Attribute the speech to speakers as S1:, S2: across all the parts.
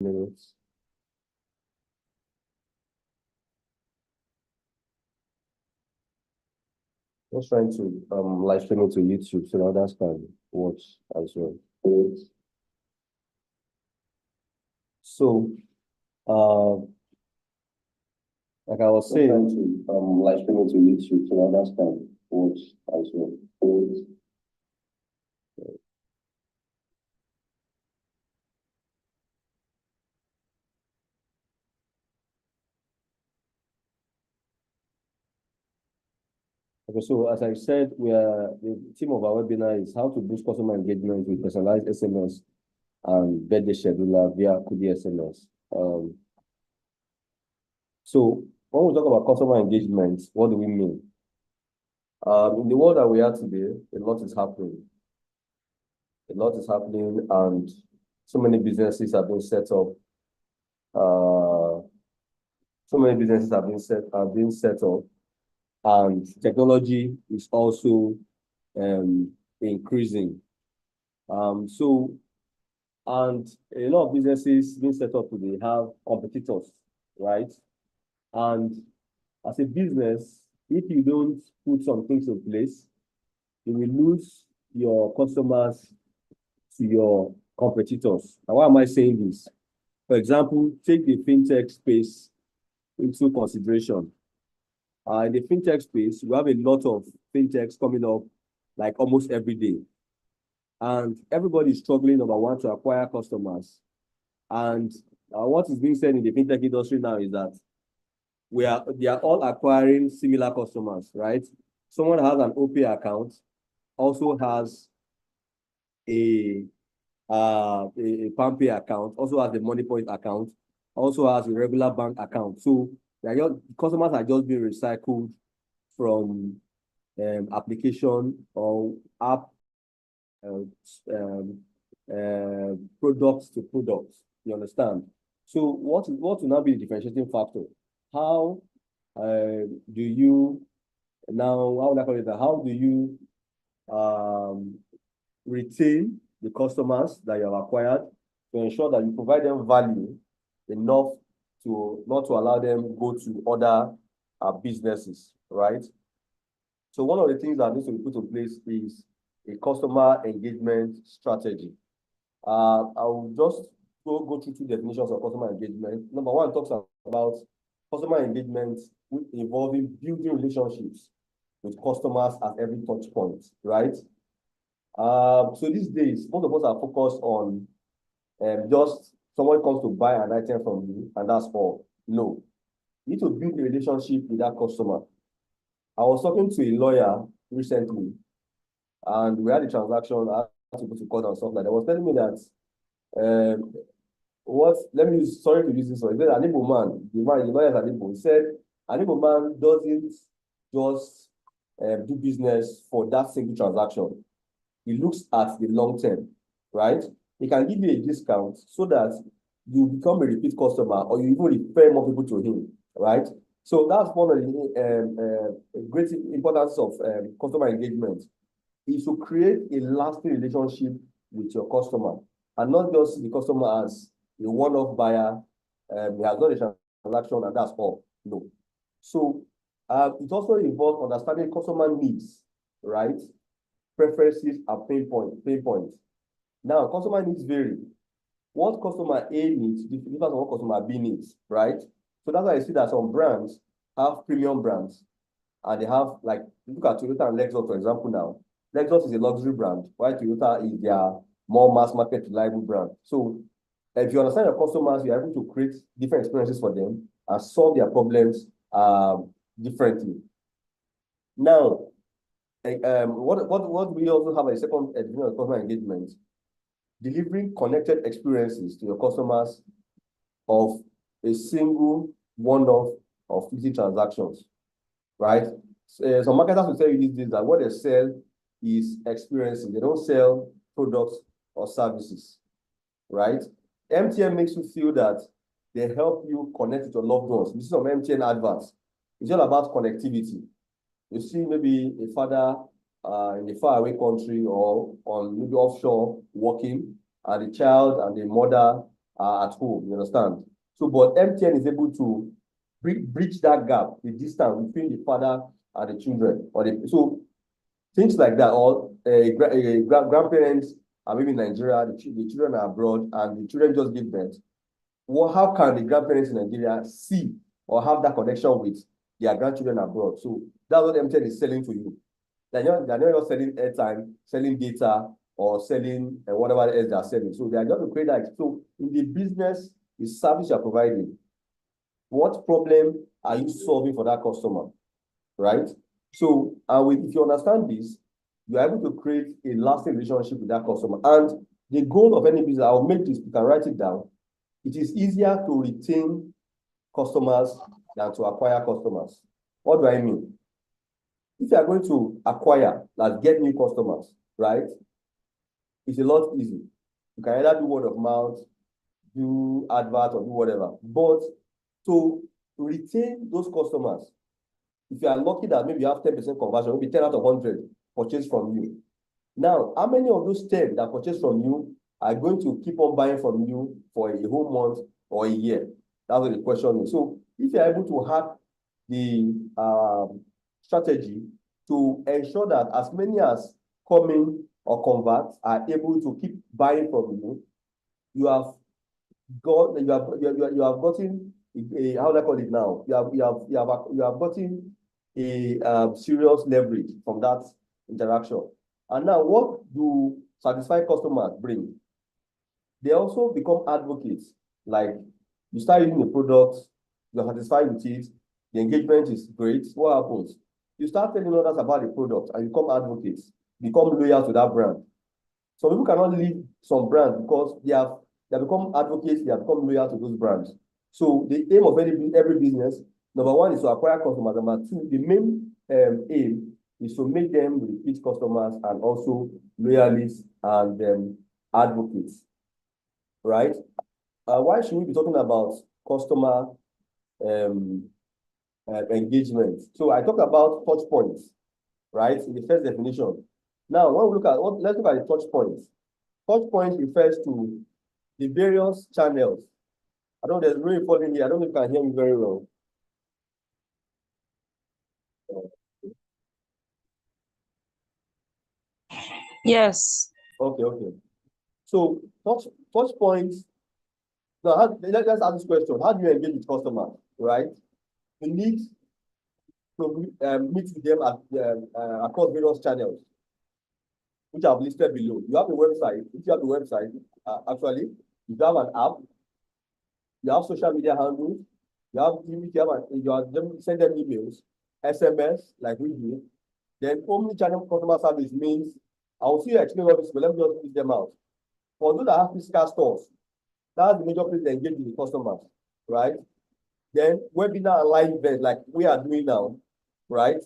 S1: minutes. Just trying to live stream it to YouTube so others can watch as well. So like I was saying, to live stream it to YouTube so others can watch as well. Okay, so as I said, the theme of our webinar is how to boost customer engagement with personalized SMS and birthday scheduler via KudiSMS. So when we talk about customer engagement, what do we mean? In the world that we are today, a lot is happening. A lot is happening, and so many businesses have been set up. So many businesses have been set up, and technology is also increasing. And a lot of businesses being set up today have competitors, right? And as a business, if you don't put some things in place, you will lose your customers to your competitors. And why am I saying this? For example, take the fintech space into consideration. In the fintech space, we have a lot of fintechs coming up like almost every day. And everybody is struggling, number one, to acquire customers. And what is being said in the fintech industry now is that they are all acquiring similar customers, right? Someone has an OP account, also has a PalmPay account, also has a MoneyPoint account, also has a regular bank account. So customers are just being recycled from application or app products to products. You understand? So what will now be the differentiating factor? How do you now, how would I call it? How do you retain the customers that you have acquired to ensure that you provide them value enough to not to allow them go to other businesses, right? So one of the things that needs to be put in place is a customer engagement strategy. I will just go through two definitions of customer engagement. Number one talks about customer engagement involving building relationships with customers at every touch point, right? So these days, most of us are focused on just someone comes to buy an item from you and that's all. No, you need to build a relationship with that customer. I was talking to a lawyer recently, and we had a transaction. I had to go to court and stuff like that. I was telling me that sorry to use this one. He said, an Igbo man, the lawyer is an Igbo. He said, an Igbo man doesn't just do business for that single transaction. He looks at the long term, right? He can give you a discount so that you become a repeat customer or you even refer more people to him, right? So that's one of the great importance of customer engagement, is to create a lasting relationship with your customer and not just the customer as a one-off buyer. He has done a transaction and that's all. No. So it also involves understanding customer needs, right? Preferences and pain points. Now, customer needs vary. What customer A needs differs from what customer B needs, right? So that's why I see that some brands have premium brands, and they have, like, look at Toyota and Lexus, for example. Now, Lexus is a luxury brand, while Toyota is their more mass market reliable brand. So if you understand your customers, you're able to create different experiences for them and solve their problems differently. Now, what we also have a second division of customer engagement, delivering connected experiences to your customers of a single one-off of easy transactions, right? Some marketers will tell you these days that what they sell is experiences. They don't sell products or services, right? MTN makes you feel that they help you connect with your loved ones. This is some MTN adverts. It's all about connectivity. You see maybe a father in a faraway country or on maybe offshore working, and the child and the mother at home, you understand? So, but MTN is able to bridge that gap, the distance between the father and the children. So things like that, or grandparents are maybe in Nigeria, the children are abroad, and the children just give birth. Well, how can the grandparents in Nigeria see or have that connection with their grandchildren abroad? So that's what MTN is selling to you. They're not just selling airtime, selling data, or selling whatever else they're selling. So they are going to create that. So in the business, the service you're providing, what problem are you solving for that customer, right? So if you understand this, you're able to create a lasting relationship with that customer. And the goal of any business, I'll make this, you can write it down. It is easier to retain customers than to acquire customers. What do I mean? If you are going to acquire, like get new customers, right? It's a lot easy. You can either do word of mouth, do advert, or do whatever. But to retain those customers, if you are lucky that maybe you have 10% conversion, maybe 10 out of 100 purchase from you. Now, how many of those 10 that purchase from you are going to keep on buying from you for a whole month or a year? That's what the question is. So if you're able to hack the strategy to ensure that as many as come in or convert are able to keep buying from you, you have gotten a, how do I call it now? You have gotten a serious leverage from that interaction. And now, what do satisfied customers bring? They also become advocates. Like, you start using the product, you're satisfied with it, the engagement is great. What happens? You start telling others about the product and you become advocates, become loyal to that brand. So people cannot leave some brands because they have become advocates, they have become loyal to those brands. So the aim of every business, number one, is to acquire customers. Number two, the main aim is to make them repeat customers and also loyalists and advocates, right? Why should we be talking about customer engagement? So I talked about touch points, right, in the first definition. Now, when we look at let's look at the touch points. Touch points refers to the various channels. I don't know, there's really falling here. I don't know if you can hear me very well.
S2: Yes.
S1: Okay. So touch points. Now, let's ask this question: how do you engage with customers? Right? You need to meet with them across various channels, which I've listed below. You have a website. If you have a website, actually, you have an app. You have social media handles. You send them emails, SMS, like we do. Then omni-channel customer service means I'll see you explain all this, but let me just put them out. For those that have physical stores, that's the major place they engage with the customers, right? Then webinar and live events like we are doing now, right?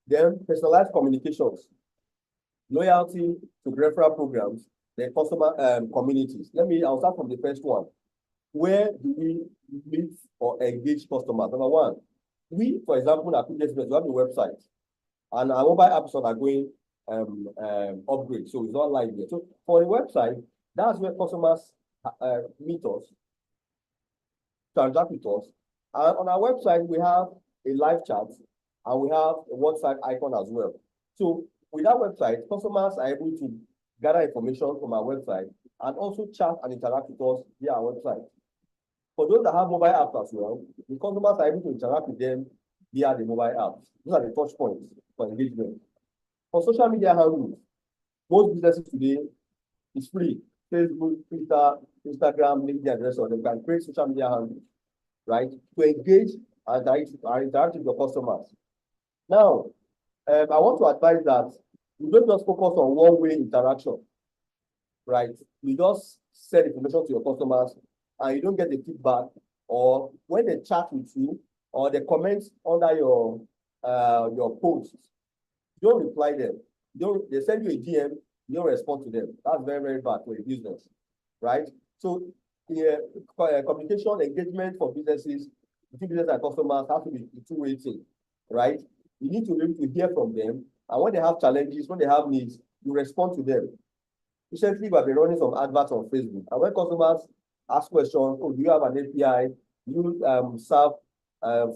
S1: Then personalized communications, loyalty to referral programs, then customer communities. I'll start from the first one. Where do we meet or engage customers? Number one, we, for example, at KudiSMS, we have a website, and our mobile apps are going upgrade, so it's not live yet. So for the website, that's where customers meet us, transact with us. And on our website, we have a live chat and we have a WhatsApp icon as well. So with that website, customers are able to gather information from our website and also chat and interact with us via our website. For those that have mobile apps as well, the customers are able to interact with them via the mobile apps. Those are the touch points for engagement. For social media handles, most businesses today is free. Facebook, Twitter, Instagram, LinkedIn, and the rest of them can create social media handles, right? To engage and interact with your customers. Now, I want to advise that you don't just focus on one-way interaction, right? You just send information to your customers and you don't get the feedback, or when they chat with you or they comment under your posts, you don't reply them. They send you a DM, you don't respond to them. That's very, very bad for a business, right? So communication engagement for businesses, between business and customers, have to be a two-way thing, right? You need to be able to hear from them, and when they have challenges, when they have needs, you respond to them. Recently, we have been running some adverts on Facebook, and when customers ask questions. Oh, do you have an API? Do you serve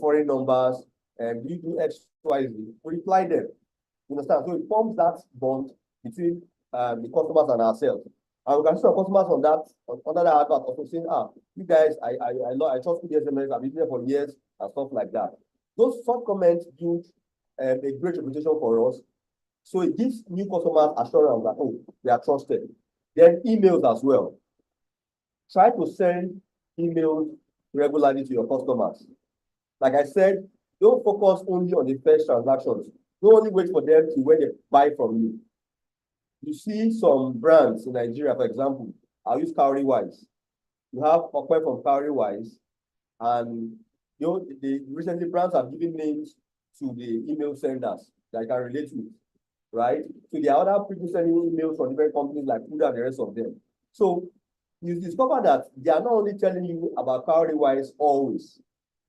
S1: foreign numbers? And do you do X, Y, Z? We reply them. You understand? So it forms that bond between the customers and ourselves. And we can see our customers on that under that advert also saying, you guys, I trust KudiSMS, I've been there for years and stuff like that. Those short comments build a great reputation for us. So it gives new customers assurance that, oh, they are trusted. Then emails as well. Try to send emails regularly to your customers. Like I said, don't focus only on the first transactions. Don't only wait for them to when they buy from you. You see some brands in Nigeria, for example, I'll use KudiSMS. You have Okwe from KudiSMS, and recently brands have given names to the email senders that I can relate with, right? So there are other people sending emails from different companies like Kuda and the rest of them. So you discover that they are not only telling you about KudiSMS always.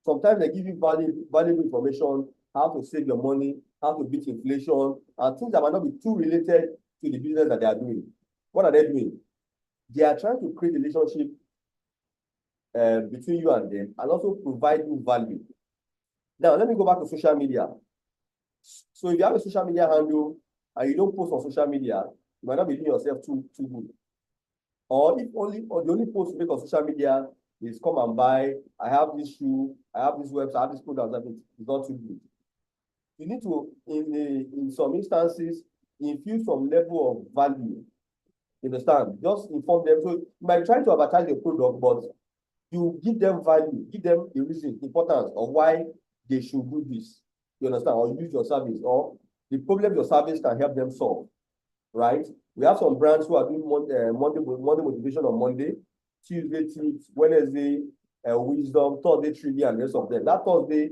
S1: Sometimes they give you valuable information, how to save your money, how to beat inflation, and things that might not be too related to the business that they are doing. What are they doing? They are trying to create a relationship between you and them and also provide you value. Now, let me go back to social media. So if you have a social media handle and you don't post on social media, you might not be doing yourself too good. Or the only post you make on social media is come and buy, I have this shoe, I have this website, I have this product, it's not too good. You need to, in some instances, infuse some level of value. You understand? Just inform them. So you might be trying to advertise your product, but you give them value, give them the reason, importance of why they should do this. You understand? Or use your service, or the problem your service can help them solve. Right? We have some brands who are doing Monday motivation on Monday, Tuesday tips, Wednesday wisdom, Thursday trivia, and the rest of them. That Thursday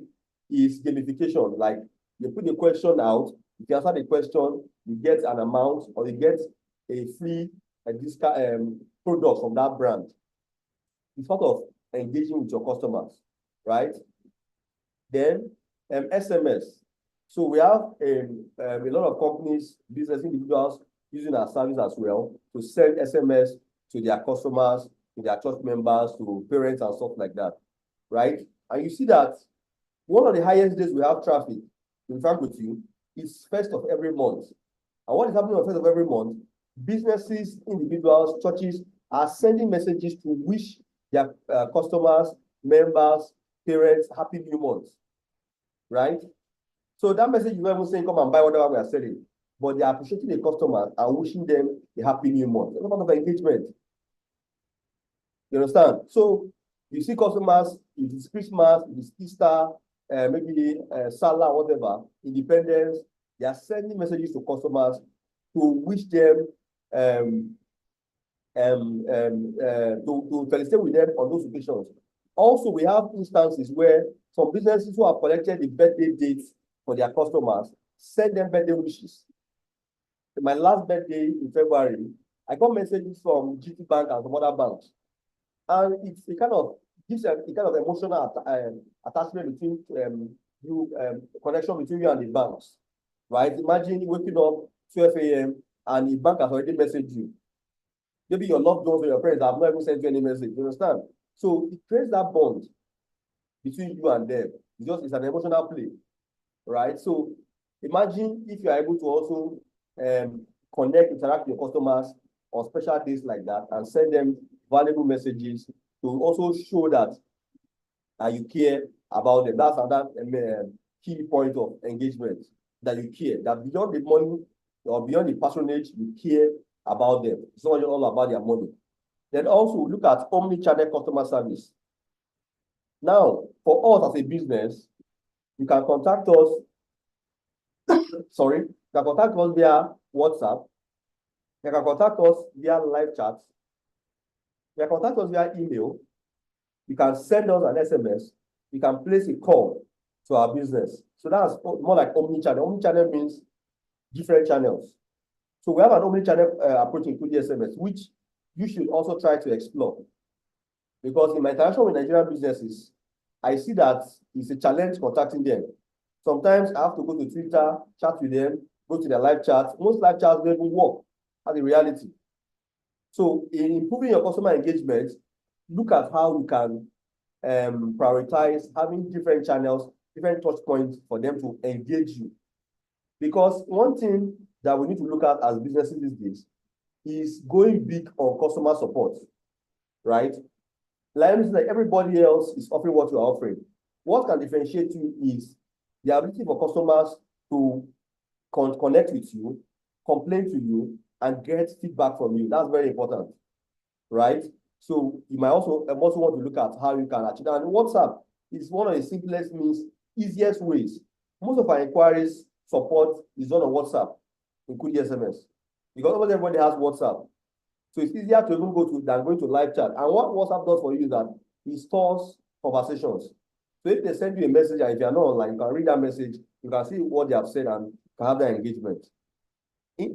S1: is gamification. Like you put the question out, if you answer the question, you get an amount or you get a free discount product from that brand. It's sort of engaging with your customers, right? Then SMS. So we have a lot of companies, business individuals using our service as well to send SMS to their customers, to their church members, to parents and stuff like that, right? And you see that one of the highest days we have traffic, to be frank with you, is first of every month. And what is happening on first of every month? Businesses, individuals, churches are sending messages to wish their customers, members, parents, happy new month, right? So that message is not even saying, come and buy whatever we are selling, but they are appreciating the customers and wishing them a happy new month. It's a part of engagement. You understand? So you see customers, if it's Christmas, if it's Easter, maybe Salah, whatever, Independence, they are sending messages to customers to wish them to felicitate with them on those occasions. Also, we have instances where some businesses who have collected the birthday dates for their customers send them birthday wishes. My last birthday in February, I got messages from GT Bank and some other banks. And it's a kind of gives a kind of emotional attachment between connection between you and the banks, right? Imagine waking up 12 a.m. and the bank has already messaged you. Maybe your loved ones or your friends have not even sent you any message. You understand? So it creates that bond between you and them. It's an emotional play, right? So imagine if you are able to also interact with your customers on special days like that and send them valuable messages to also show that you care about them. That's another key point of engagement, that you care, that beyond the money or beyond the patronage, you care about them. It's not all about their money. Then also look at omni-channel customer service. Now, for us as a business, you can contact us, you can contact us via WhatsApp, you can contact us via live chat, you can contact us via email, you can send us an SMS, you can place a call to our business. So that's more like omni-channel. Omni-channel means different channels. So we have an omni-channel approach in KudiSMS, which you should also try to explore. Because in my interaction with Nigerian businesses, I see that it's a challenge contacting them. Sometimes I have to go to Twitter, chat with them, go to their live chats. Most live chats don't even work as a reality. So in improving your customer engagement, look at how you can prioritize having different channels, different touch points for them to engage you. Because one thing that we need to look at as businesses these days is going big on customer support, right? Like everybody else is offering what you're offering. What can differentiate you is the ability for customers to connect with you, complain to you, and get feedback from you. That's very important, right? So you might also want to look at how you can achieve that. And WhatsApp is one of the simplest means, easiest ways. Most of our inquiries support is done on WhatsApp, including SMS, because almost everybody has WhatsApp. So it's easier to even go to than going to live chat. And what WhatsApp does for you is that it stores conversations. So if they send you a message and if you're not online, you can read that message, you can see what they have said and can have that engagement.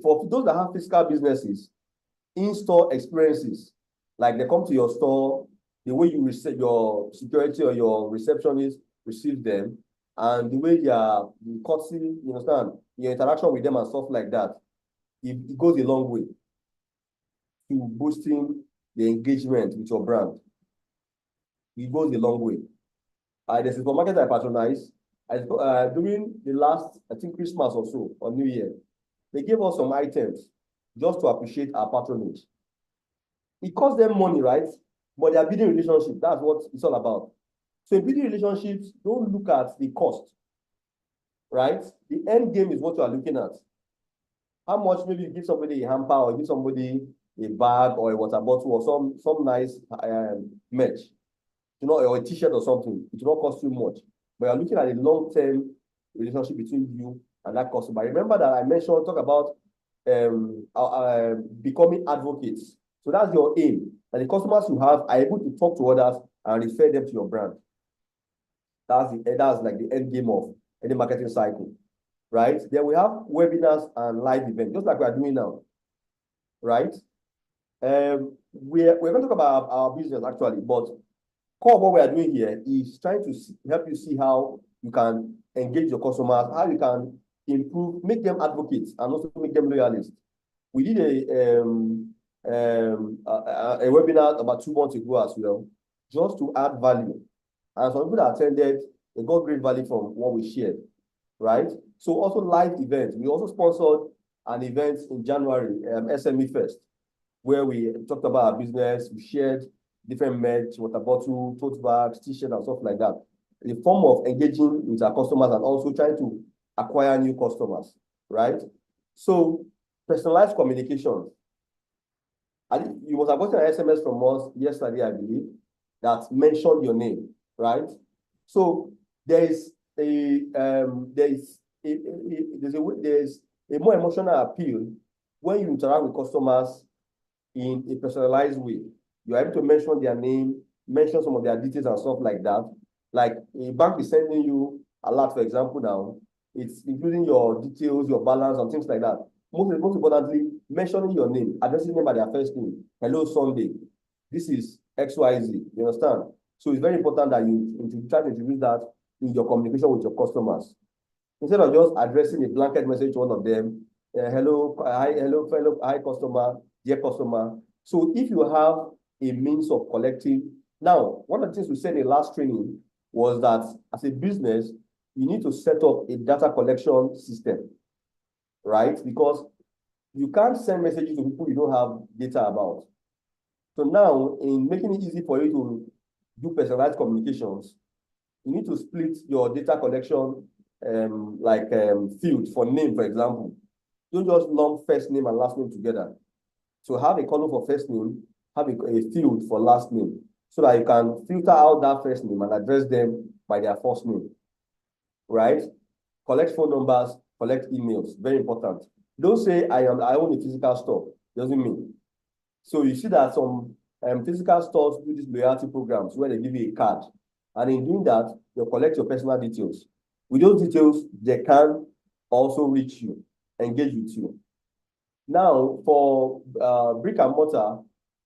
S1: For those that have physical businesses, in-store experiences, like they come to your store, the way you receive your security or your receptionist receive them, and the way they are courtesy, you understand, your interaction with them and stuff like that, it goes a long way to boosting the engagement with your brand. It goes a long way. There's a supermarket I patronize. During the last, I think, Christmas or so, or New Year, they gave us some items just to appreciate our patronage. It costs them money, right? But they are building relationships. That's what it's all about. So in building relationships, don't look at the cost, right? The end game is what you are looking at. How much maybe you give somebody a hamper or give somebody a bag or a water bottle or some nice merch, you know, or a t-shirt or something. It will not cost you much. But you're looking at a long-term relationship between you and that customer. Remember that I mentioned, talk about becoming advocates. So that's your aim. And the customers you have are able to talk to others and refer them to your brand. That's like the end game of any marketing cycle, right? Then we have webinars and live events, just like we are doing now, right? We're going to talk about our business actually, but core of what we are doing here is trying to help you see how you can engage your customers, how you can improve, make them advocates, and also make them loyalists. We did a webinar about 2 months ago as well, just to add value. And some people that attended, they got great value from what we shared, right? So also live events. We also sponsored an event in January, SME Fest, where we talked about our business, we shared different merch, water bottle, tote bags, t-shirts, and stuff like that. A form of engaging with our customers and also trying to acquire new customers, right? So personalized communication. You must have gotten an SMS from us yesterday, I believe, that mentioned your name, right? So there's a more emotional appeal when you interact with customers in a personalized way. You're able to mention their name, mention some of their details and stuff like that. Like a bank is sending you a lot, for example, now, it's including your details, your balance, and things like that. Most importantly, mentioning your name, addressing them by their first name. Hello, Sunday. This is XYZ. You understand? So it's very important that you try to introduce that in your communication with your customers. Instead of just addressing a blanket message to one of them, hello, fellow, hi, customer, dear customer. So if you have a means of collecting, now, one of the things we said in the last training was that as a business, you need to set up a data collection system, right? Because you can't send messages to people you don't have data about. So now, in making it easy for you to do personalized communications, you need to split your data collection field for name, for example. Don't just lump first name and last name together. So have a column for first name, have a field for last name, so that you can filter out that first name and address them by their first name, right? Collect phone numbers, collect emails, very important. Don't say I own a physical store, doesn't mean. So you see that some physical stores do these loyalty programs where they give you a card. And in doing that, you collect your personal details. With those details, they can also reach you, engage with you. Now, for brick and mortar,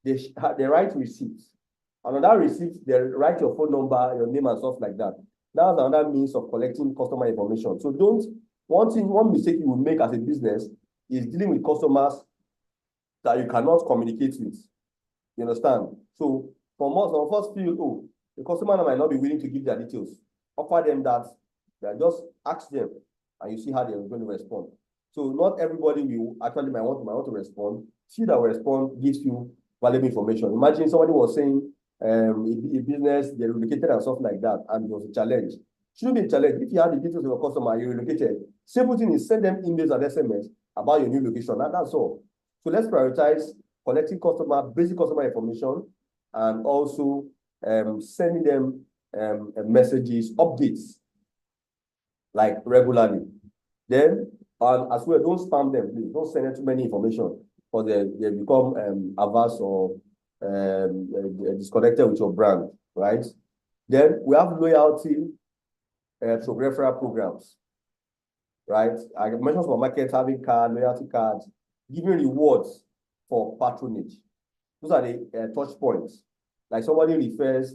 S1: they write receipts. And on that receipt, they write your phone number, your name, and stuff like that. That's another means of collecting customer information. So one mistake you will make as a business is dealing with customers that you cannot communicate with. You understand? So some of us feel, oh, the customer might not be willing to give their details. Offer them that, just ask them, and you see how they're going to respond. So not everybody will actually might want to respond. Few that will respond gives you valuable information. Imagine somebody was saying a business, they relocated and stuff like that, and it was a challenge. Shouldn't be a challenge. If you have the details of your customer, you relocated. Simple thing is send them emails and SMS about your new location. That's all. So let's prioritize collecting basic customer information, and also sending them messages, updates, like regularly. Then, as well, don't spam them, please. Don't send them too many information, because they become averse or disconnected with your brand, right? Then we have loyalty through referral programs, right? I mentioned supermarket having loyalty cards, giving rewards for patronage. Those are the touch points. Like somebody refers,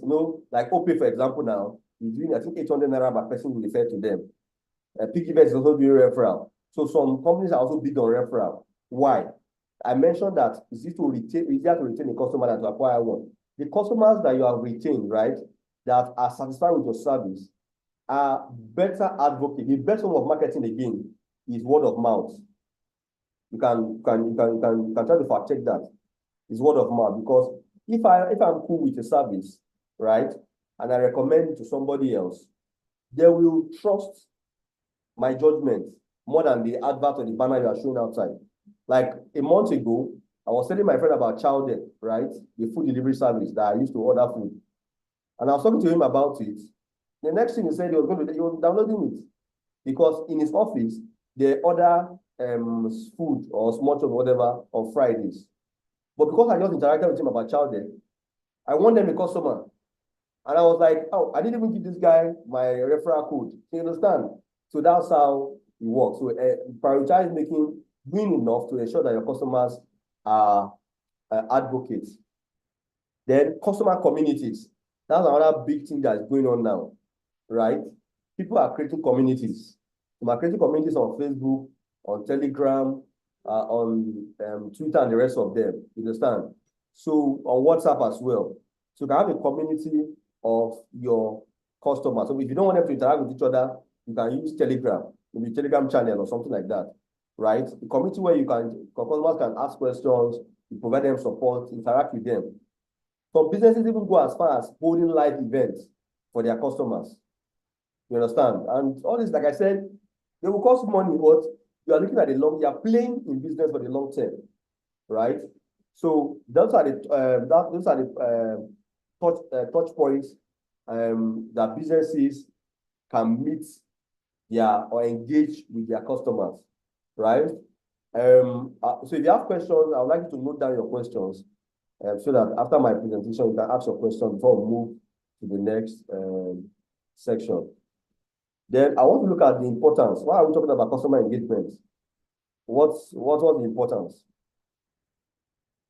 S1: like OPay, for example, now is doing, I think, 800 naira per person will refer to them. PiggyVest is also doing referral. So some companies are also big on referral. Why? I mentioned that it's easier to retain a customer than to acquire one. The customers that you have retained, right, that are satisfied with your service are better advocates. The best form of marketing again is word of mouth. You can try to fact check that. It's word of mouth, because if I'm cool with a service, right, and I recommend it to somebody else, they will trust my judgment more than the advert or the banner you are showing outside. Like a month ago, I was telling my friend about Chowder, right, the food delivery service that I used to order food, and I was talking to him about it. The next thing he said, he was downloading it, because in his office they order food or small or whatever on Fridays. But because I just interacted with him about Chowder, I want them a customer. And I was like, oh, I didn't even give this guy my referral code. You understand? So that's how it works. So prioritize doing enough to ensure that your customers are advocates. Then customer communities. That's another big thing that's going on now, right? People are creating communities. They are creating communities on Facebook, on Telegram, on Twitter, and the rest of them. You understand? So on WhatsApp as well. So you can have a community of your customers. So if you don't want them to interact with each other, you can use Telegram, maybe Telegram channel or something like that, right? A community where customers can ask questions, you provide them support, interact with them. Some businesses even go as far as holding live events for their customers. You understand? And all this, like I said, they will cost money, but you are looking at you are playing in business for the long term, right? So those are the touch points that businesses can meet or engage with their customers, right? So if you have questions, I would like you to note down your questions, so that after my presentation, you can ask your question before we move to the next section. Then I want to look at the importance. Why are we talking about customer engagement? What was the importance?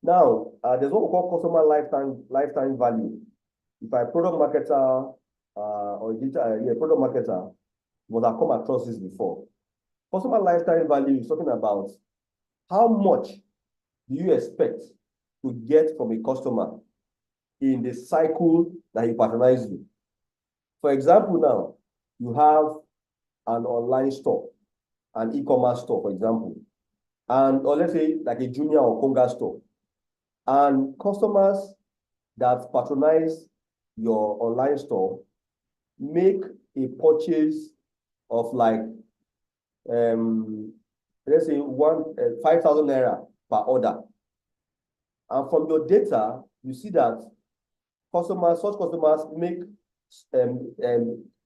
S1: Now, there's what we call customer lifetime value. If I'm a product marketer or a product marketer, must have come across this before. Customer lifetime value is talking about how much do you expect to get from a customer in the cycle that he patronizes you. For example, now you have an online store, an e-commerce store, for example, or let's say like a junior or Konga store, and customers that patronize your online store make a purchase of like let's say 5,000 naira per order. And from your data, you see that such customers make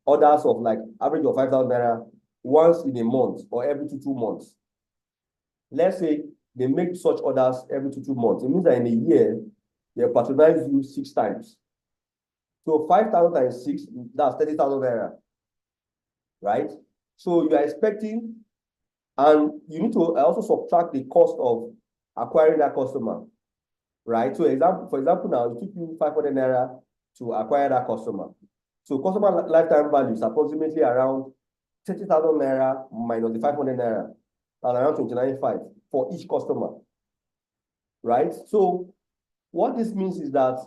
S1: orders of like average of 5,000 naira once in a month or every 2 months. Let's say they make such orders every 2 months. It means that in a year, they patronize you 6 times. So 5,000 times 6, that's 30,000 naira, right? So you are expecting, and you need to also subtract the cost of acquiring that customer, right? So for example, now it took you 500 naira to acquire that customer. So customer lifetime value is approximately around 30,000 naira minus the 500 naira, and around 29.5 for each customer, right? So what this means is that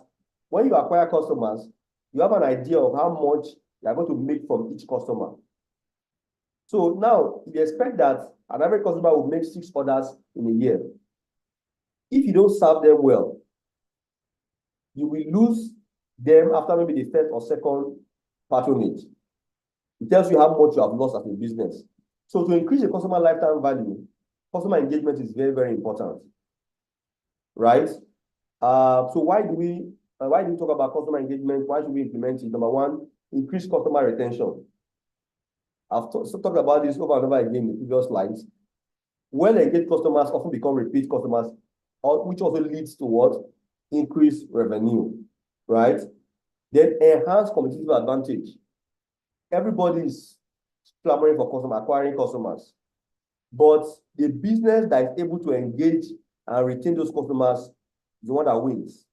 S1: when you acquire customers, you have an idea of how much you are going to make from each customer. So now you expect that an average customer will make 6 orders in a year. If you don't serve them well, you will lose them after maybe the first or second patronage. It tells you how much you have lost as a business. So to increase the customer lifetime value, customer engagement is very, very important, right? So why do we talk about customer engagement? Why should we implement it? Number one, increase customer retention. I've talked about this over and over again in the previous slides. Well-engaged customers often become repeat customers, which also leads to what? Increased revenue, right? Then enhance competitive advantage. Everybody is clamoring for acquiring customers. But the business that is able to engage and retain those customers is the one that wins.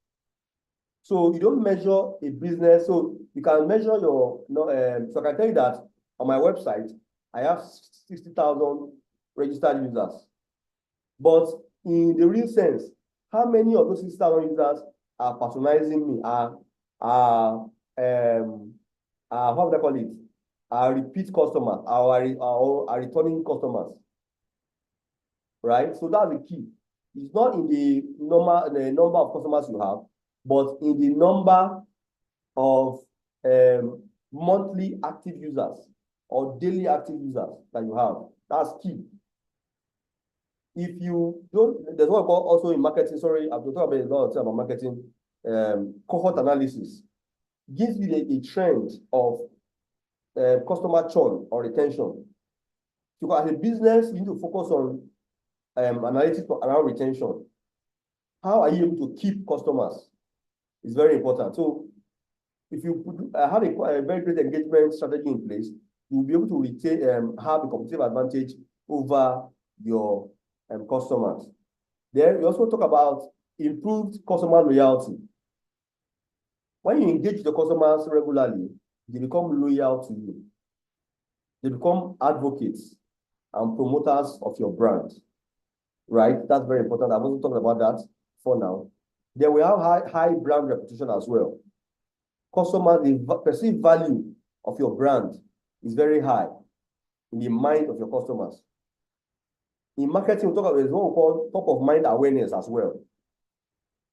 S1: So you don't measure a business. So you can measure your, so I can tell you that on my website, I have 60,000 registered users. But in the real sense, how many of those 60,000 users are patronizing me, what would I call it? Are repeat customers, are returning customers, right? So that's the key. It's not in the number of customers you have, but in the number of monthly active users or daily active users that you have. That's key. If you don't, there's what I call also in marketing, sorry, I've talked about a lot of things about marketing, cohort analysis. Gives you a trend of customer churn or retention. So as a business, you need to focus on analytics around retention. How are you able to keep customers? It's very important. So if you have a very great engagement strategy in place, you'll be able to retain, have a competitive advantage over your customers. Then we also talk about improved customer loyalty. When you engage with your customers regularly, they become loyal to you. They become advocates and promoters of your brand, right? That's very important. I've also talked about that for now. Then we have high brand reputation as well. Customers, the perceived value of your brand is very high in the mind of your customers. In marketing, we talk about what we call top of mind awareness as well.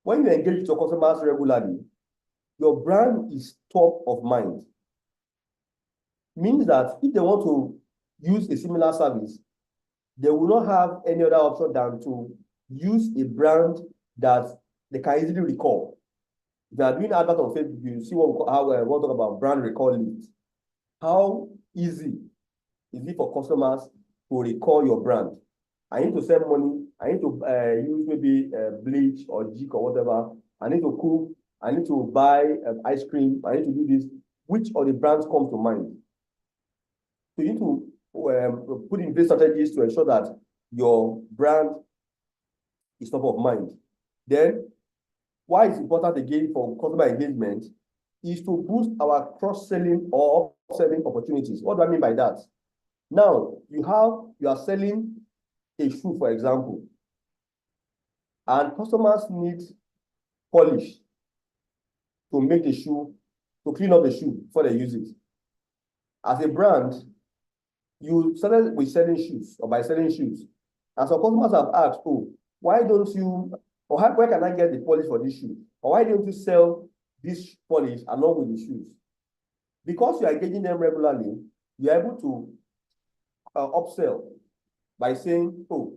S1: When you engage with your customers regularly, your brand is top of mind. Means that if they want to use a similar service, they will not have any other option than to use a brand that they can easily recall. If they are doing advert on Facebook, you see how we want to talk about brand recall leads. How easy is it for customers to recall your brand? I need to send money. I need to use maybe bleach or jig or whatever. I need to cook. I need to buy ice cream. I need to do this. Which of the brands come to mind? So you need to put in place strategies to ensure that your brand is top of mind. Then, why it's important again for customer engagement is to boost our cross-selling or upselling opportunities. What do I mean by that? Now, you are selling a shoe, for example, and customers need polish to make the shoe, to clean up the shoe before they use it. As a brand, you started with selling shoes or by selling shoes. And some customers have asked, oh, why don't you, or where can I get the polish for this shoe? Or why don't you sell this polish along with the shoes? Because you are engaging them regularly, you are able to upsell by saying, oh,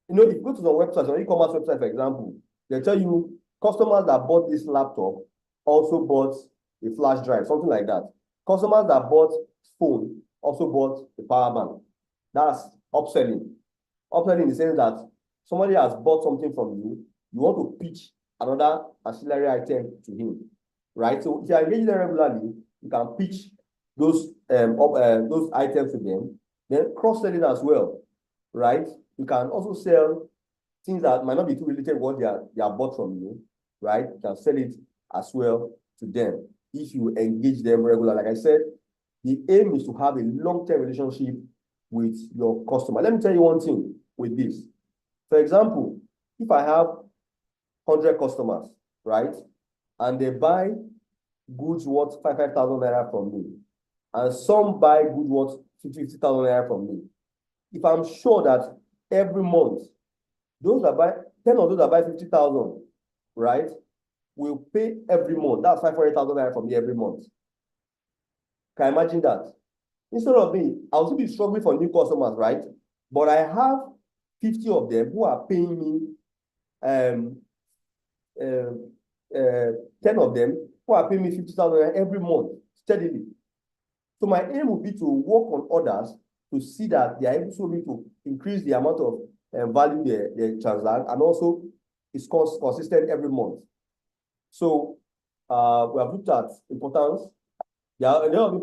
S1: if you go to the website, or e-commerce website, for example, they tell you customers that bought this laptop also bought a flash drive, something like that. Customers that bought phone also bought a power bank. That's upselling. Upselling in the sense that somebody has bought something from you, you want to pitch another ancillary item to him, right? So if you are engaging them regularly, you can pitch those items to them, then cross-selling as well, right? You can also sell things that might not be too related to what they are bought from you, right? You can sell it as well to them if you engage them regularly. Like I said, the aim is to have a long-term relationship with your customer. Let me tell you one thing with this. For example, if I have 100 customers, right? and they buy goods worth 5,000 naira from me, and some buy goods worth 50,000 naira from me, if I'm sure that every month, those that buy, 10 of those that buy 50,000, right, will pay every month. That's 500,000 naira from me every month. Can you imagine that? Instead of me, I'll still be struggling for new customers, right? But I have 50 of them who are paying me 10 of them who are paying me 50,000 every month steadily. So my aim would be to work on others to see that they are able to increase the amount of value they transact, and also it's consistent every month. So we have looked at importance. There are a lot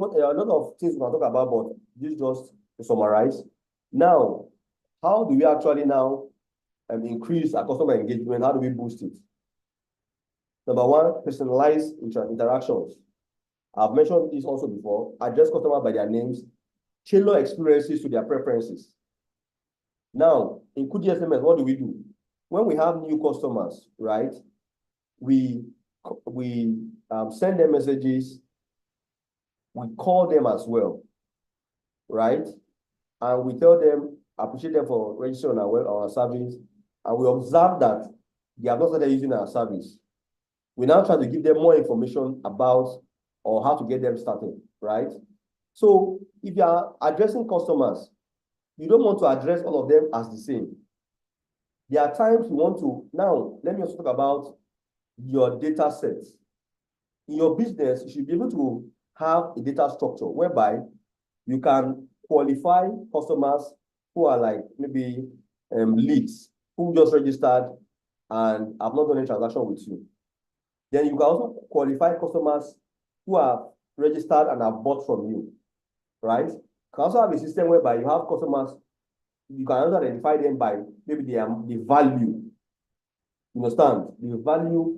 S1: of things we can talk about, but this just to summarize. Now, how do we actually now increase our customer engagement? How do we boost it? Number one, personalized interactions. I've mentioned this also before. Address customers by their names, tailor experiences to their preferences. Now, in KudiSMS, what do? When we have new customers, right, we send them messages, we call them as well, right? And we tell them, appreciate them for registering on our service, and we observe that they have not started using our service. We now try to give them more information about or how to get them started, right? So if you are addressing customers, you don't want to address all of them as the same. There are times you want to, now let me also talk about your data sets. In your business, you should be able to have a data structure whereby you can qualify customers who are like maybe leads, who just registered and have not done any transaction with you. Then you can also qualify customers who are registered and have bought from you, right? You can also have a system whereby you have customers, you can also identify them by maybe the value. You understand? The value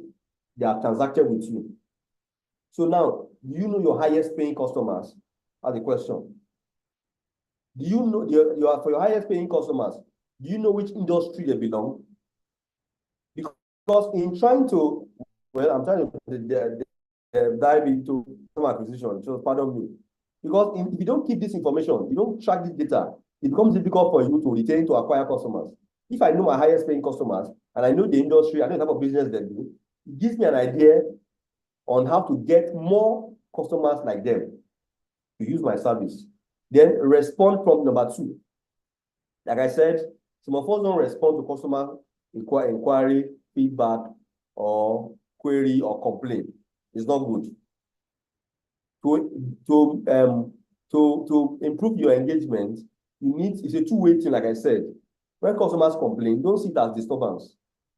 S1: they are transacted with you. So now, do you know your highest paying customers? That's the question. Do you know for your highest paying customers, do you know which industry they belong? Because in trying to, well, I'm trying to dive into customer acquisition, so pardon me. Because if you don't keep this information, you don't track this data, it becomes difficult for you to retain, to acquire customers. If I know my highest paying customers, and I know the industry, I know the type of business they do, it gives me an idea on how to get more customers like them to use my service. Then respond prompt number 2. Like I said, some of us don't respond to customer inquiry, feedback, or query or complaint. It's not good. To improve your engagement, it's a two-way thing, like I said. When customers complain, don't see it as disturbance.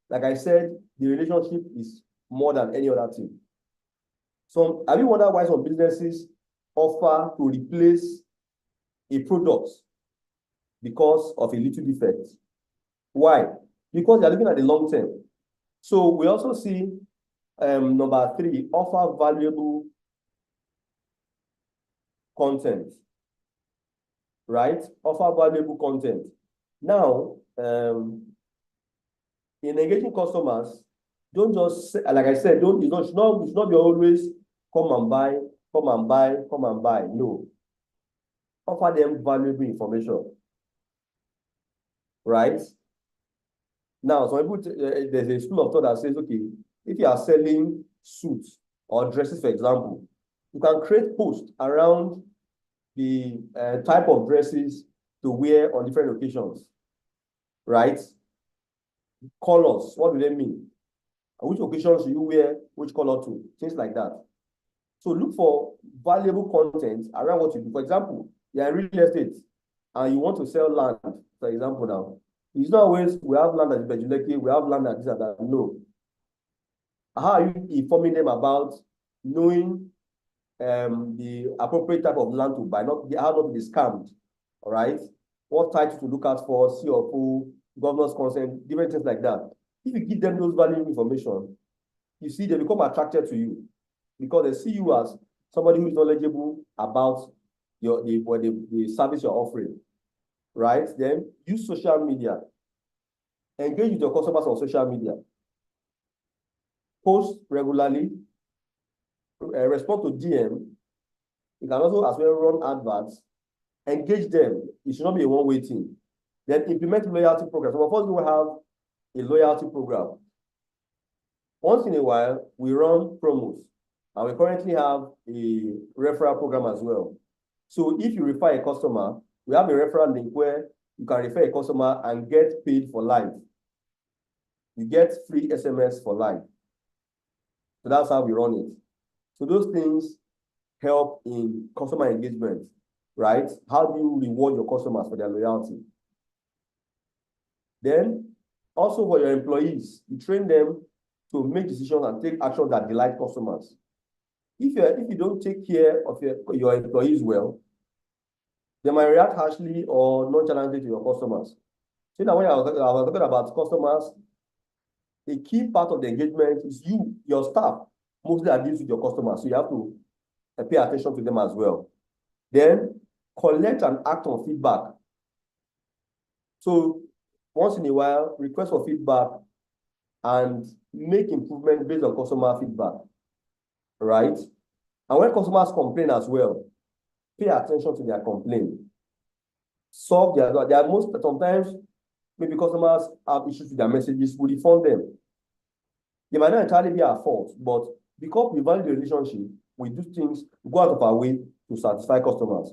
S1: Like I said, the relationship is more than any other thing. So have you wondered why some businesses offer to replace a product because of a little defect? Why? Because they're looking at the long term. So we also see number 3, offer valuable content, right? Offer valuable content. Now, in engaging customers, don't just say, like I said, it's not be always come and buy. No. Offer them valuable information, right? Now, some people, there's a school of thought that says, okay, if you are selling suits or dresses, for example, you can create posts around the type of dresses to wear on different occasions, right? Colors, what do they mean? On which occasions do you wear which color to? Things like that. So look for valuable content around what you do. For example, you're in real estate and you want to sell land, for example now. It's not always we have land at Bejuleke, we have land at this and that. No. How are you informing them about knowing the appropriate type of land to buy, how not to be scammed, all right? What title to look out for, CFO, governor's consent, different things like that. If you give them those valuable information, you see they become attracted to you because they see you as somebody who is knowledgeable about the service you're offering, right? Then use social media. Engage with your customers on social media. Post regularly, respond to DM. You can also as well run adverts, engage them. It should not be a one-way thing. Then implement loyalty program. So of course, we will have a loyalty program. Once in a while, we run promos, and we currently have a referral program as well. So if you refer a customer, we have a referral link where you can refer a customer and get paid for life. You get free SMS for life. So that's how we run it. So those things help in customer engagement, right? How do you reward your customers for their loyalty? Then also for your employees, you train them to make decisions and take action that delight customers. If you don't take care of your employees well, they might react harshly or nonchalantly to your customers. So now when I was talking about customers, a key part of the engagement is your staff, mostly are dealing with your customers. So you have to pay attention to them as well. Then collect and act on feedback. So once in a while, request for feedback and make improvement based on customer feedback, right? And when customers complain as well, pay attention to their complaint. Solve their most, sometimes maybe customers have issues with their messages, we refund them. They might not entirely be our fault, but because we value the relationship, we do things, go out of our way to satisfy customers.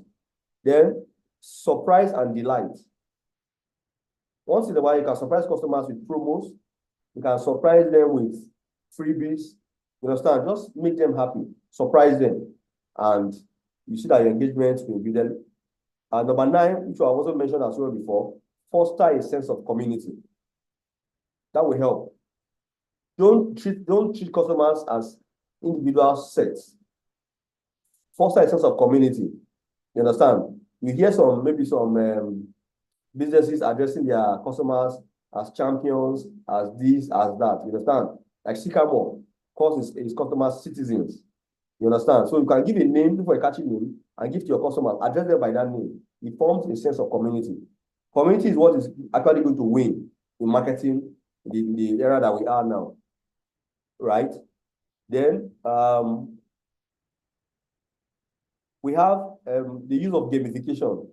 S1: Then surprise and delight. Once in a while, you can surprise customers with promos. You can surprise them with freebies. You understand? Just make them happy. Surprise them. And you see that your engagement will be there. And number 9, which I also mentioned as well before, foster a sense of community. That will help. Don't treat customers as individual sets. Foster a sense of community. You understand? You hear maybe some businesses addressing their customers as champions, as this, as that. You understand? Like Sycamore calls his customers citizens. You understand? So you can give a name, look for a catchy name, and give to your customers, address them by that name. It forms a sense of community. Community is what is actually going to win in marketing in the era that we are now. Right? Then we have the use of gamification.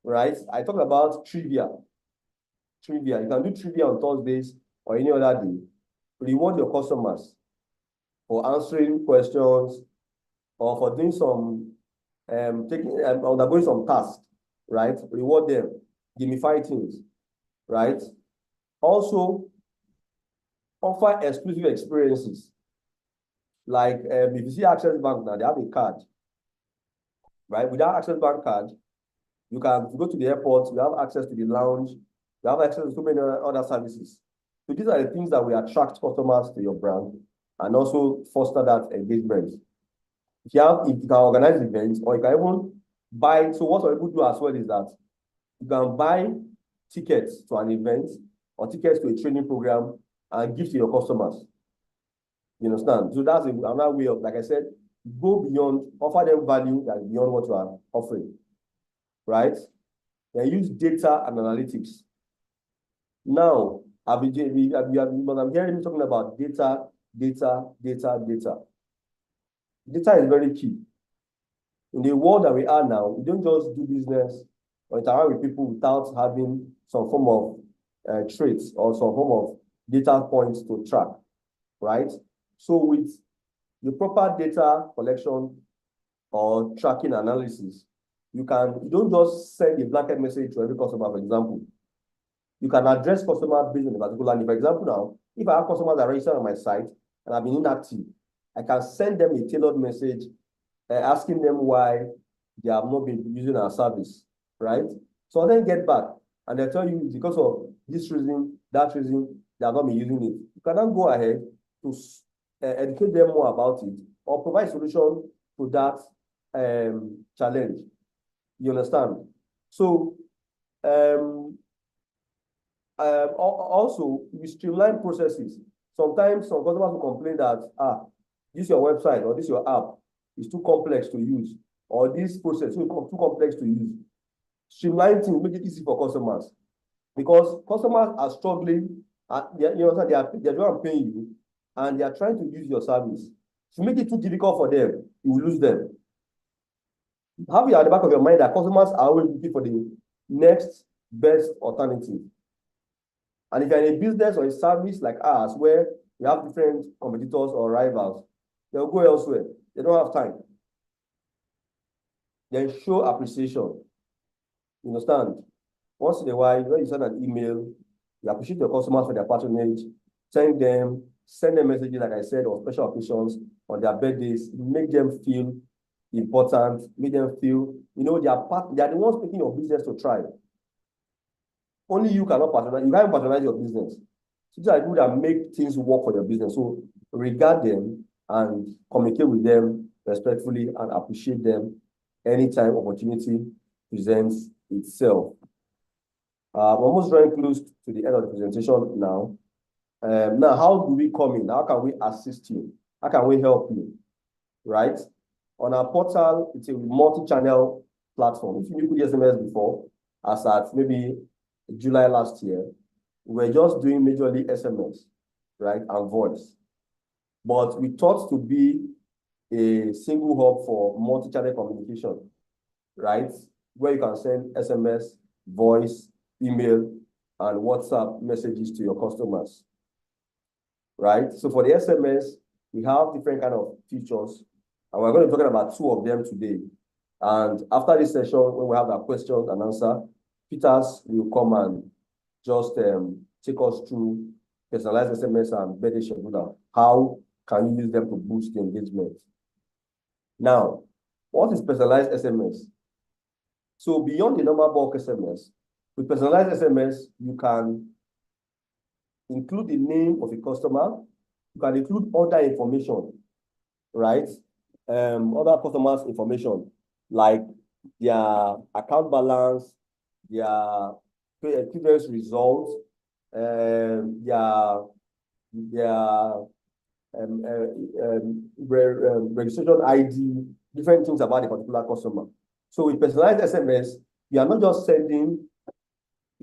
S1: Right? I talked about trivia. Trivia. You can do trivia on Thursdays or any other day. Reward your customers for answering questions or for doing some undergoing some tasks, right? Reward them, gamify things, right? Also, offer exclusive experiences. Like if you see Access Bank now, they have a card, right? With that Access Bank card, you can go to the airport, you have access to the lounge, you have access to so many other services. So these are the things that will attract customers to your brand and also foster that engagement. If you can organize events, or you can even buy. So what some people do as well is that you can buy tickets to an event or tickets to a training program and give to your customers. You understand? So that's another way of, like I said, go beyond, offer them value that is beyond what you are offering, right? Then use data and analytics. Now, I'm hearing me talking about data. Data is very key. In the world that we are now, we don't just do business or interact with people without having some form of traits or some form of data points to track, right? So with the proper data collection or tracking analysis, you don't just send a blanket message to every customer, for example. You can address customer based on a particular need. For example, now, if I have customers that register on my site and have been inactive, I can send them a tailored message asking them why they have not been using our service, right? So I'll then get back and they'll tell you because of this reason, that reason, they have not been using it. You can then go ahead to educate them more about it or provide solution to that challenge. You understand? So also, we streamline processes. Sometimes some customers will complain that, this your website or this your app is too complex to use, or this process is too complex to use. Streamline things, make it easy for customers. Because customers are struggling, you understand, they're paying you, and they are trying to use your service. If you make it too difficult for them, you will lose them. Have it at the back of your mind that customers are always looking for the next best alternative. And if you're in a business or a service like ours, where we have different competitors or rivals, they'll go elsewhere. They don't have time. Then show appreciation. You understand? Once in a while, when you send an email, you appreciate your customers for their patronage, send them messages, like I said, on special occasions, on their birthdays, make them feel important, make them feel, they are the ones making your business to thrive. Only you cannot patronize, you can't patronize your business. So these are people that make things work for your business. So regard them and communicate with them respectfully and appreciate them anytime opportunity presents itself. I'm almost drawing close to the end of the presentation now. Now, how do we come in? How can we assist you? How can we help you? Right? On our portal, it's a multi-channel platform. If you knew KudiSMS before, as at maybe July last year, we were just doing majorly SMS, right, and voice. But we thought to be a single hub for multi-channel communication, right, where you can send SMS, voice, email, and WhatsApp messages to your customers, right? So for the SMS, we have different kind of features, and we're going to be talking about two of them today. And after this session, when we have our questions and answer, Peters will come and just take us through personalized SMS and birthday scheduler. How can you use them to boost the engagement? Now, what is personalized SMS? So beyond the normal bulk SMS, with personalized SMS, you can include the name of a customer. You can include other information, right? Other customers' information, like their account balance, their previous results, their registration ID, different things about a particular customer. So with personalized SMS, you are not just sending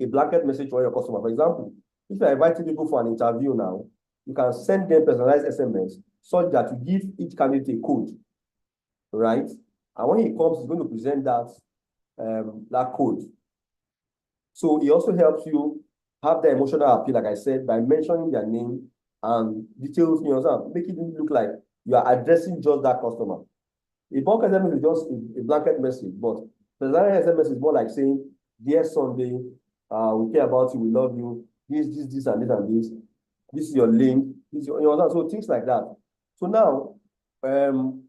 S1: a blanket message to your customer. For example, if you are inviting people for an interview now, you can send them personalized SMS such that you give each candidate a code, right? And when he comes, he's going to present that code. So it also helps you have the emotional appeal, like I said, by mentioning their name and details, make it look like you are addressing just that customer. A bulk SMS is just a blanket message, but personalized SMS is more like saying, "Dear Sunday, we care about you, we love you, this, and this, and this. This is your link, this is your, so things like that." So now,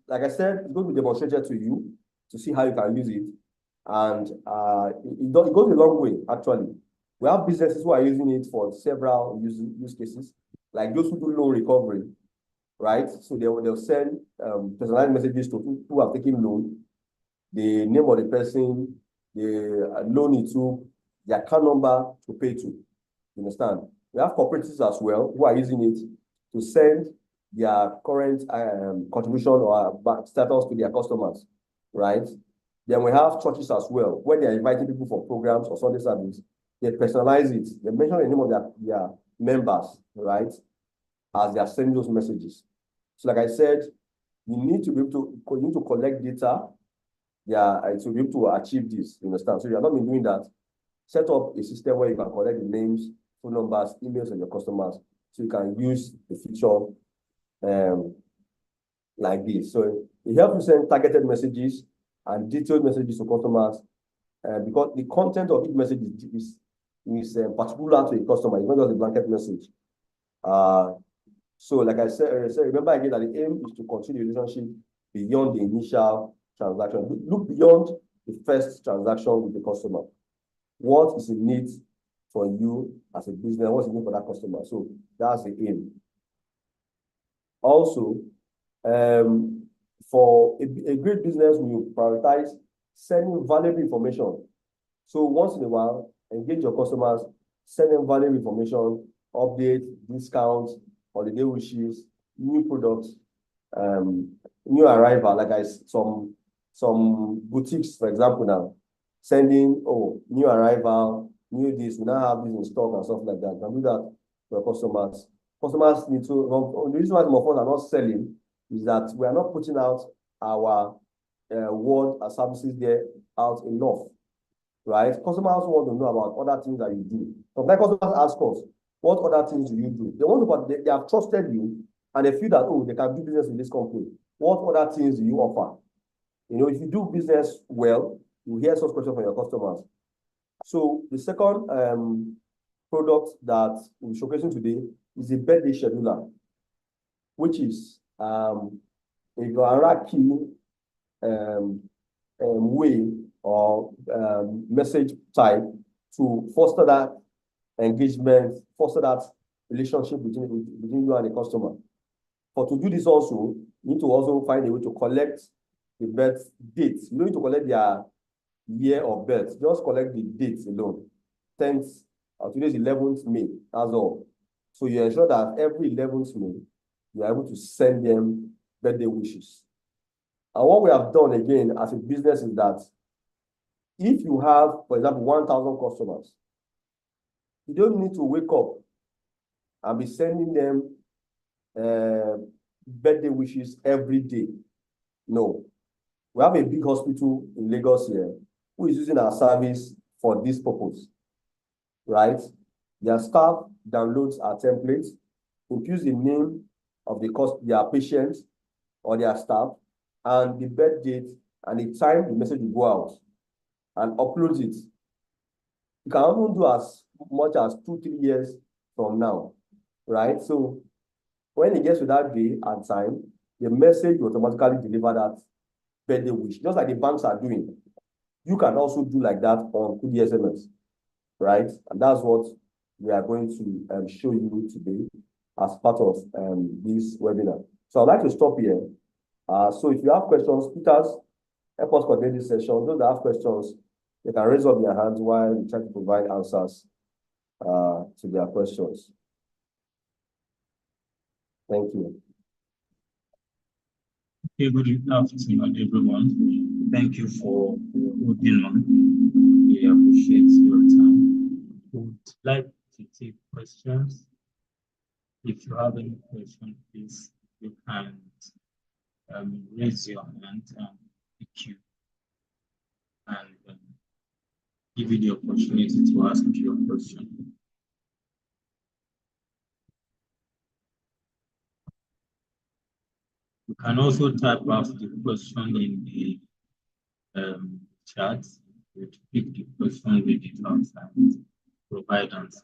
S1: like I said, it's going to be demonstrated to you to see how you can use it. And it goes a long way, actually. We have businesses who are using it for several use cases, like those who do loan recovery, right? So they'll send personalized messages to who have taken loan, the name of the person, the loan it to, the account number to pay to. You understand? We have cooperatives as well who are using it to send their current contribution or status to their customers, right? Then we have churches as well, where they are inviting people for programs or Sunday service. They personalize it. They mention the name of their members, right, as they are sending those messages. So like I said, you need to be able to collect data to be able to achieve this, you understand? So you have not been doing that. Set up a system where you can collect the names, phone numbers, emails of your customers, so you can use the feature like this. So it helps you send targeted messages and detailed messages to customers, because the content of each message is particular to a customer. It's not just a blanket message. So like I said, remember again that the aim is to continue the relationship beyond the initial transaction. Look beyond the first transaction with the customer. What is in need for you as a business? What's in need for that customer? So that's the aim. Also, for a great business, we will prioritize sending valuable information. So once in a while, engage your customers, send them valuable information, updates, discounts, holiday wishes, new products, new arrival, like some boutiques, for example, now, sending, new arrival, new this, we now have this in stock and stuff like that. You can do that for customers. Customers need to, the reason why some of us are not selling is that we are not putting out our word and services there out enough, right? Customers want to know about other things that you do. Sometimes customers ask us, what other things do you do? They want to, they have trusted you and they feel that, oh, they can do business with this company. What other things do you offer? You know, if you do business well, you hear such questions from your customers. So the second product that we're showcasing today is a birthday scheduler, which is a hierarchy way or message type to foster that engagement, foster that relationship between you and the customer. But to do this also, you need to also find a way to collect the birth dates. You don't need to collect their year of birth, just collect the dates alone. 10th, today is 11th May, that's all. So you ensure that every 11th May, you are able to send them birthday wishes. And what we have done again as a business is that if you have, for example, 1,000 customers, you don't need to wake up and be sending them birthday wishes every day. No. We have a big hospital in Lagos here who is using our service for this purpose, right? Their staff downloads our templates, inputs the name of their patient or their staff, and the birth date and the time the message will go out, and uploads it. You can even do as much as 2-3 years from now, right? So when it gets to that day and time, the message will automatically deliver that birthday wish, just like the banks are doing. You can also do like that on KudiSMS, right? And that's what we are going to show you today as part of this webinar. So I'd like to stop here. So if you have questions, Peters, help us coordinate this session. Those that have questions, they can raise up their hands while we try to provide answers to their questions. Thank you.
S3: Okay, good afternoon, everyone. Thank you for holding on. We appreciate your time. Would like to take questions. If you have any question, please, you can raise your hand and the queue and give you the opportunity to ask your question. You can also type out the question in the chat. We'll pick the question, read it out, and provide answer.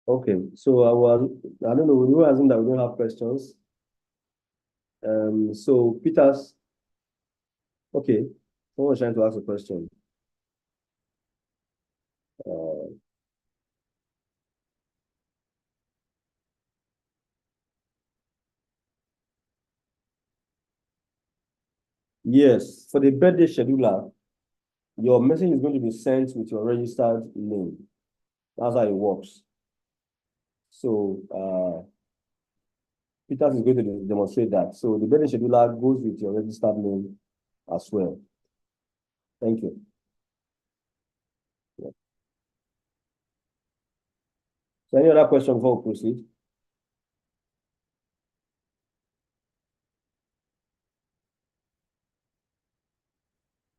S1: Okay, so I don't know, we were asking that we don't have questions. So Peters, okay, someone's trying to ask a question. Yes, for the birthday scheduler, your message is going to be sent with your registered name. That's how it works. So Peters is going to demonstrate that. So the birthday scheduler goes with your registered name as well. Thank you. Yeah. So any other question before we proceed?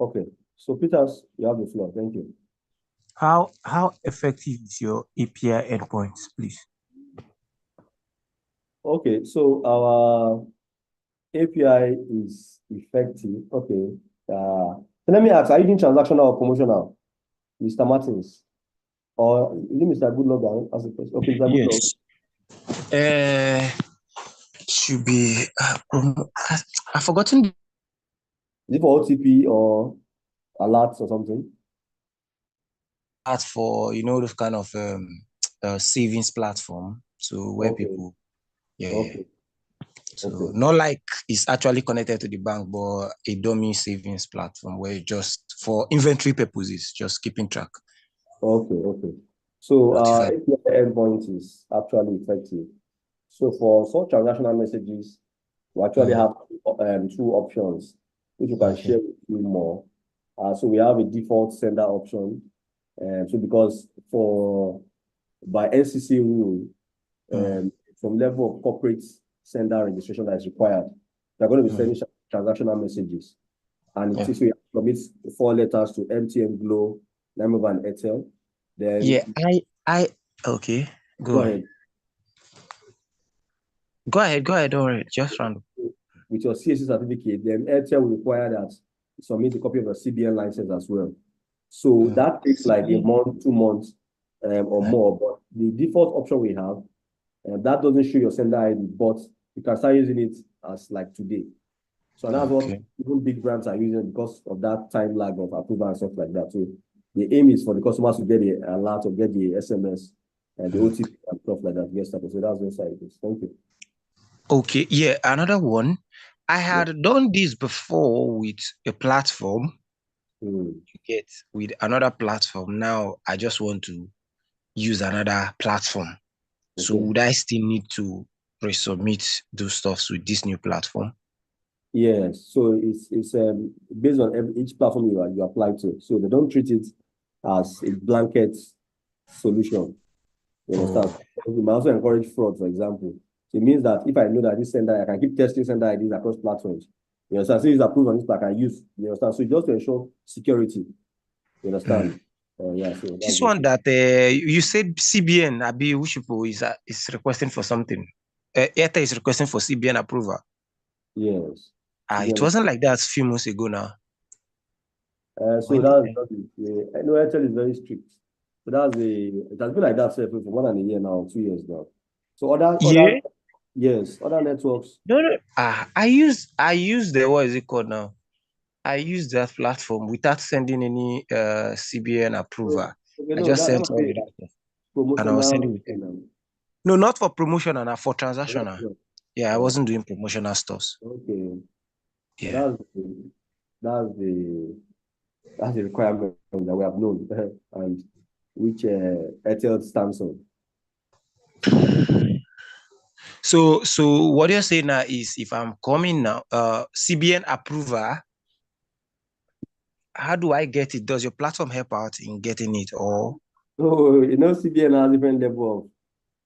S1: Okay, so Peters, you have the floor. Thank you.
S4: How effective is your API endpoints, please?
S1: Okay, so our API is effective. Okay. So let me ask, are you doing transactional or promotional, Mr. Martins? Or is it Mr. Goodlog? Okay, Mr. Goodlog.
S4: Yes. Should be I've forgotten.
S1: Is it for OTP or alerts or something?
S4: for, those kind of savings platform. So where
S1: Okay.
S4: people, yeah.
S1: Okay.
S4: So
S1: Okay.
S4: not like it's actually connected to the bank, but a dummy savings platform where just for inventory purposes, just keeping track.
S1: Okay. Okay. So
S4: Notify.
S1: API endpoint is actually effective. So for such transactional messages, we actually have two options, which you can share with you more. So we have a default sender option. So because by NCC rule, some level of corporate sender registration that is required, they're going to be sending transactional messages. And it is we submit 4 letters to MTN, Glo, Lenovo, and Airtel. Then
S4: Okay.
S1: go ahead.
S4: Go ahead. Don't worry. Just run.
S1: With your CSC certificate, then Airtel will require that you submit a copy of your CBN license as well. So that takes like a month, 2 months, or more. But the default option we have, that doesn't show your sender ID, but you can start using it as like today. So that's what even big brands are using because of that time lag of approval and stuff like that. So the aim is for the customers to get the alert or get the SMS and the OTP and stuff like that. Get started. So that's the side it is. Thank you.
S4: Okay, yeah, another one. I had done this before with a platform. You get with another platform. Now I just want to use another platform. So would I still need to resubmit those stuffs with this new platform?
S1: Yes. So it's based on each platform you apply to. So they don't treat it as a blanket solution. You understand? We might also encourage fraud, for example. So it means that if I know that this sender, I can keep testing sender IDs across platforms. You understand? So it's approved on this, I can use. You understand? So just to ensure security. You understand? Yeah. So
S4: this one that you said CBN, Abi, which people is requesting for something. Airtel is requesting for CBN approval.
S1: Yes.
S4: It wasn't like that a few months ago now.
S1: So that's I know Airtel is very strict. So it has been like that for more than a year now, 2 years now. So other networks.
S4: No. I use the what is it called now? I use that platform without sending any CBN approval. I just sent all the data. And I was sending with them. No, not for promotion and for transactional. Yeah, I wasn't doing promotional stuff.
S1: Okay.
S4: Yeah.
S1: That's the requirement that we have known and which Airtel stands on.
S4: So what you're saying now is if I'm coming now, CBN approval, how do I get it? Does your platform help out in getting it or?
S1: Oh, CBN has different level of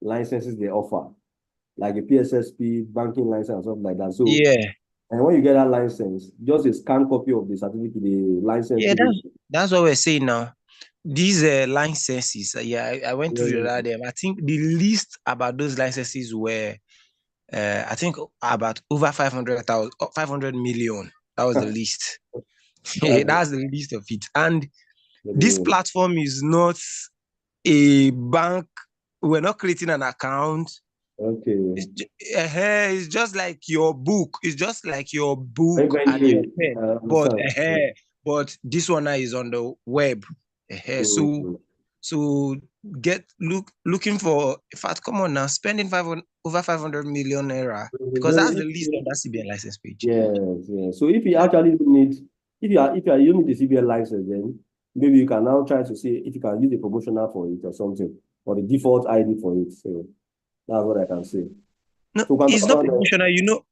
S1: licenses they offer, like a PSSP, banking license, and something like that. So and when you get that license, just a scan copy of the certificate, the license.
S4: Yeah, that's what we're saying now. These licenses, I went through them. I think the list about those licenses were, I think about over 500 million. That was the list. That's the list of it. And this platform is not a bank. We're not creating an account.
S1: Okay.
S4: It's just like your book. It's just like your book and your pen. But this one now is on the web. So looking for, in fact, come on now, spending over 500 million naira because that's the list on that CBN license page.
S1: Yes. So if you actually need, if you need the CBN license, then maybe you can now try to see if you can use the promotional for it or something, or the default ID for it. So that's what I can say.
S4: No, it's not promotional.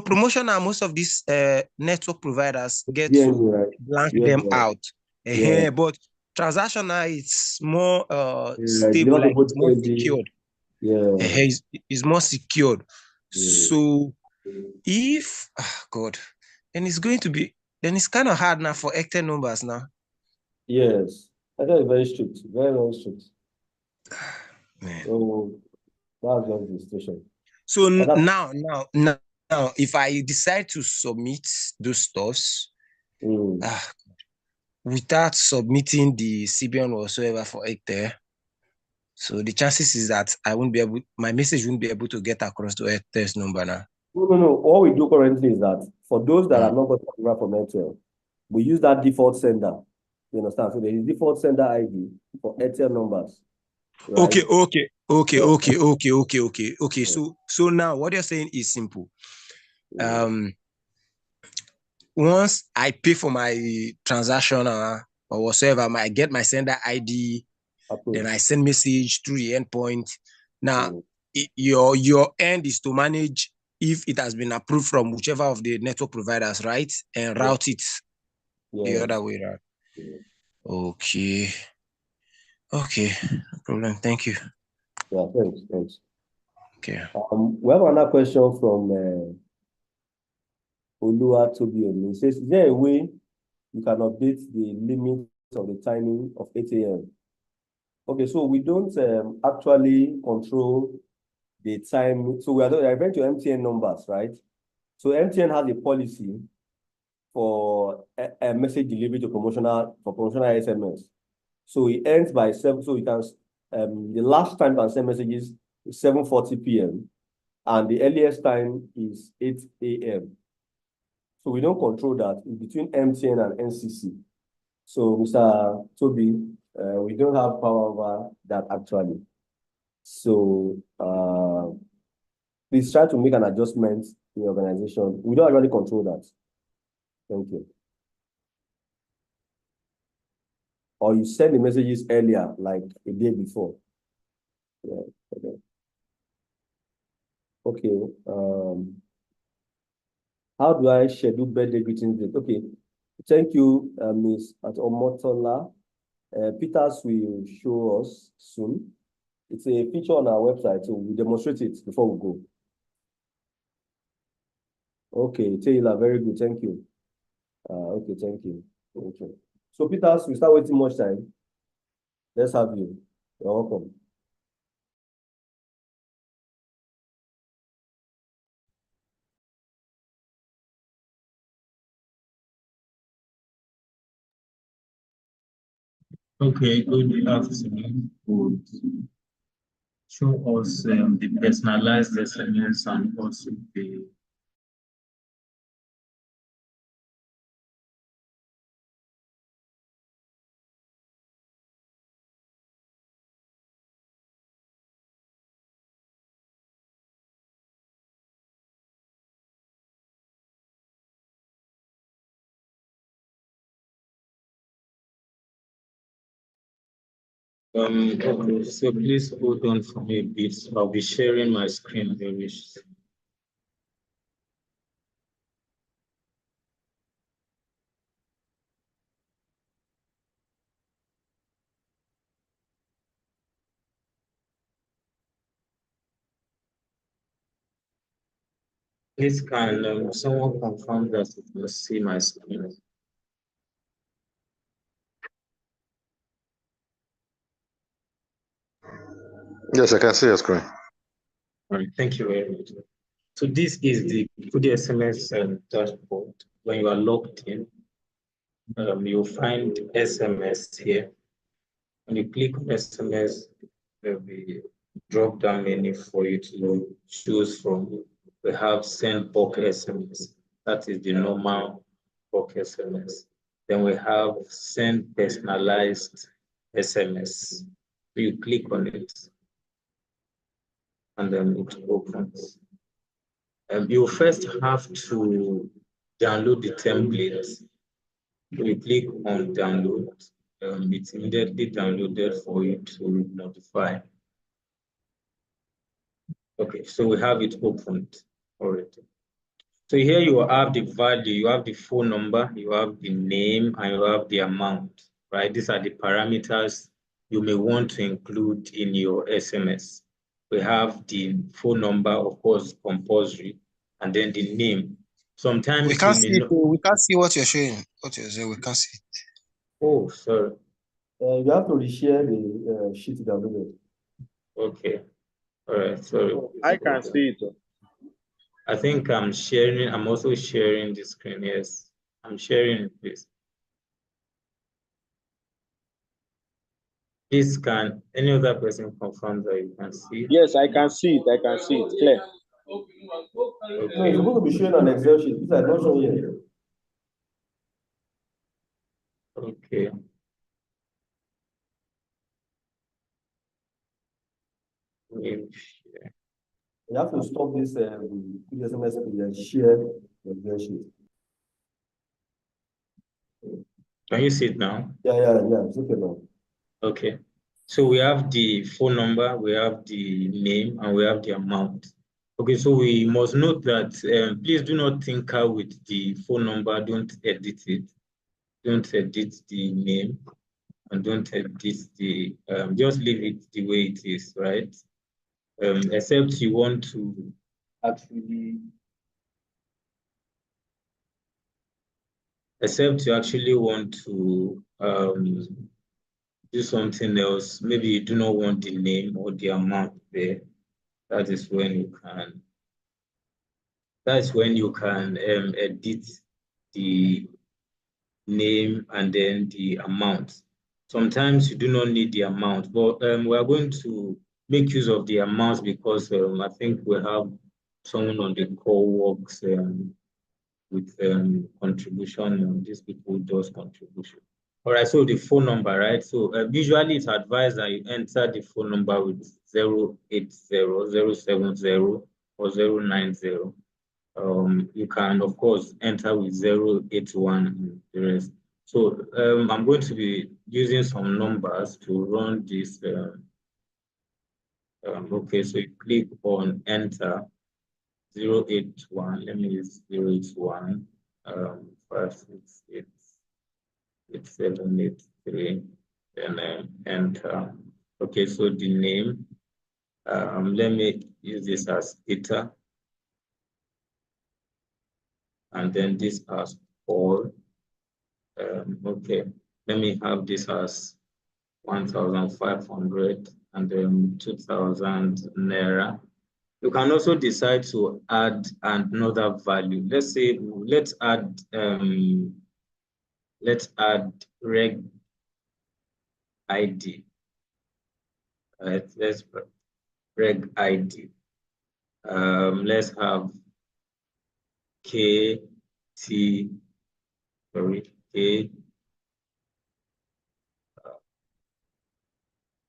S4: Promotional. Most of these network providers get to blank them out. But transactional, it's more stable, like it's more secured. It's more secured. So if God, then it's kind of hard now for hectare numbers now.
S1: Yes, I think it's very strict, very, very strict.
S4: Man.
S1: So that's just the situation.
S4: So now, if I decide to submit those stuffs, without submitting the CBN whatsoever for hectare, so the chances is that my message won't be able to get across to hectare's number now.
S1: No. All we do currently is that for those that are not got approval from Airtel, we use that default sender. You understand? So there is default sender ID for ATM numbers. Right?
S4: Okay. So now what you're saying is simple. Once I pay for my transaction or whatsoever, I get my sender ID, then I send message through the endpoint. Now, your end is to manage if it has been approved from whichever of the network providers, right? And route it the other way around. Okay, no problem. Thank you.
S1: Yeah, thanks.
S4: Okay.
S1: We have another question from Olua Tobioni. It says, is there a way you can update the limit of the timing of 8 a.m.? Okay, so we don't actually control the time. So we are referring to MTN numbers, right? So MTN has a policy for a message delivery to promotional SMS. So it ends by 7. So you can the last time you can send messages is 7:40 p.m. and the earliest time is 8 a.m. So we don't control that. It's between MTN and NCC. So Mr. Toby, we don't have power over that actually. So please try to make an adjustment in your organization. We don't really control that. Thank you. Or you send the messages earlier, like a day before. Yeah. Okay. How do I schedule birthday greetings? Okay. Thank you, Ms. Omotola. Peters will show us soon. It's a feature on our website, so we demonstrate it before we go. Okay, Taylor, very good. Thank you. Okay, thank you. Okay. So, Peters, we start waiting much time. Let's have you. You're welcome.
S3: Okay, good afternoon. Would show us the personalized SMS and also the okay, so please hold on for me a bit. I'll be sharing my screen very soon. Please can someone confirm that you can see my screen?
S5: Yes, I can see your screen.
S3: All right, thank you very much. So this is the KudiSMS dashboard. When you are logged in, you'll find SMS here. When you click on SMS, there'll be drop-down menu for you to choose from. We have send bulk SMS. That is the normal bulk SMS. Then we have send personalized SMS. You click on it, and then it opens. You first have to download the template. You click on download. It's immediately downloaded for you to modify. Okay, so we have it opened already. So here you have the value, you have the phone number, you have the name, and you have the amount, right? These are the parameters you may want to include in your SMS. We have the phone number, of course, compulsory, and then the name. Sometimes
S4: we can't see what you're showing. What you're saying, we can't see.
S3: Oh, sorry.
S1: You have to reshare the sheet downloaded.
S3: Okay. All right. Sorry.
S6: I can see it.
S3: I think I'm sharing. I'm also sharing the screen. Yes, I'm sharing it, please. Please, can any other person confirm that you can see?
S6: Yes, I can see it. I can see it. Clear.
S1: Okay. No, it's supposed to be showing on Excel sheet. These are not showing yet.
S3: Okay.
S1: You have to stop this KudiSMS and share the sheet.
S3: Can you see it now?
S1: Yeah, it's okay now.
S3: Okay. So we have the phone number, we have the name, and we have the amount. Okay, so we must note that please do not tinker with the phone number. Don't edit it. Don't edit the name, and don't edit the. Just leave it the way it is, right? Except you want to actually. Except you actually want to do something else. Maybe you do not want the name or the amount there. That is when you can. That's when you can edit the name and then the amount. Sometimes you do not need the amount, but we are going to make use of the amounts because I think we have someone on the call works with contribution, and these people does contribution. All right, so the phone number, right? So usually it's advised that you enter the phone number with 080, 070, or 090. You can, of course, enter with 081 and the rest. So I'm going to be using some numbers to run this. Okay, so you click on enter 081. Let me use 081 568 8783, then enter. Okay, so the name. Let me use this as Peter. And then this as Paul. Okay, let me have this as 1,500 and then 2,000 Naira. You can also decide to add another value. Let's say, let's add reg ID. Right, let's reg ID. Let's have KT, sorry,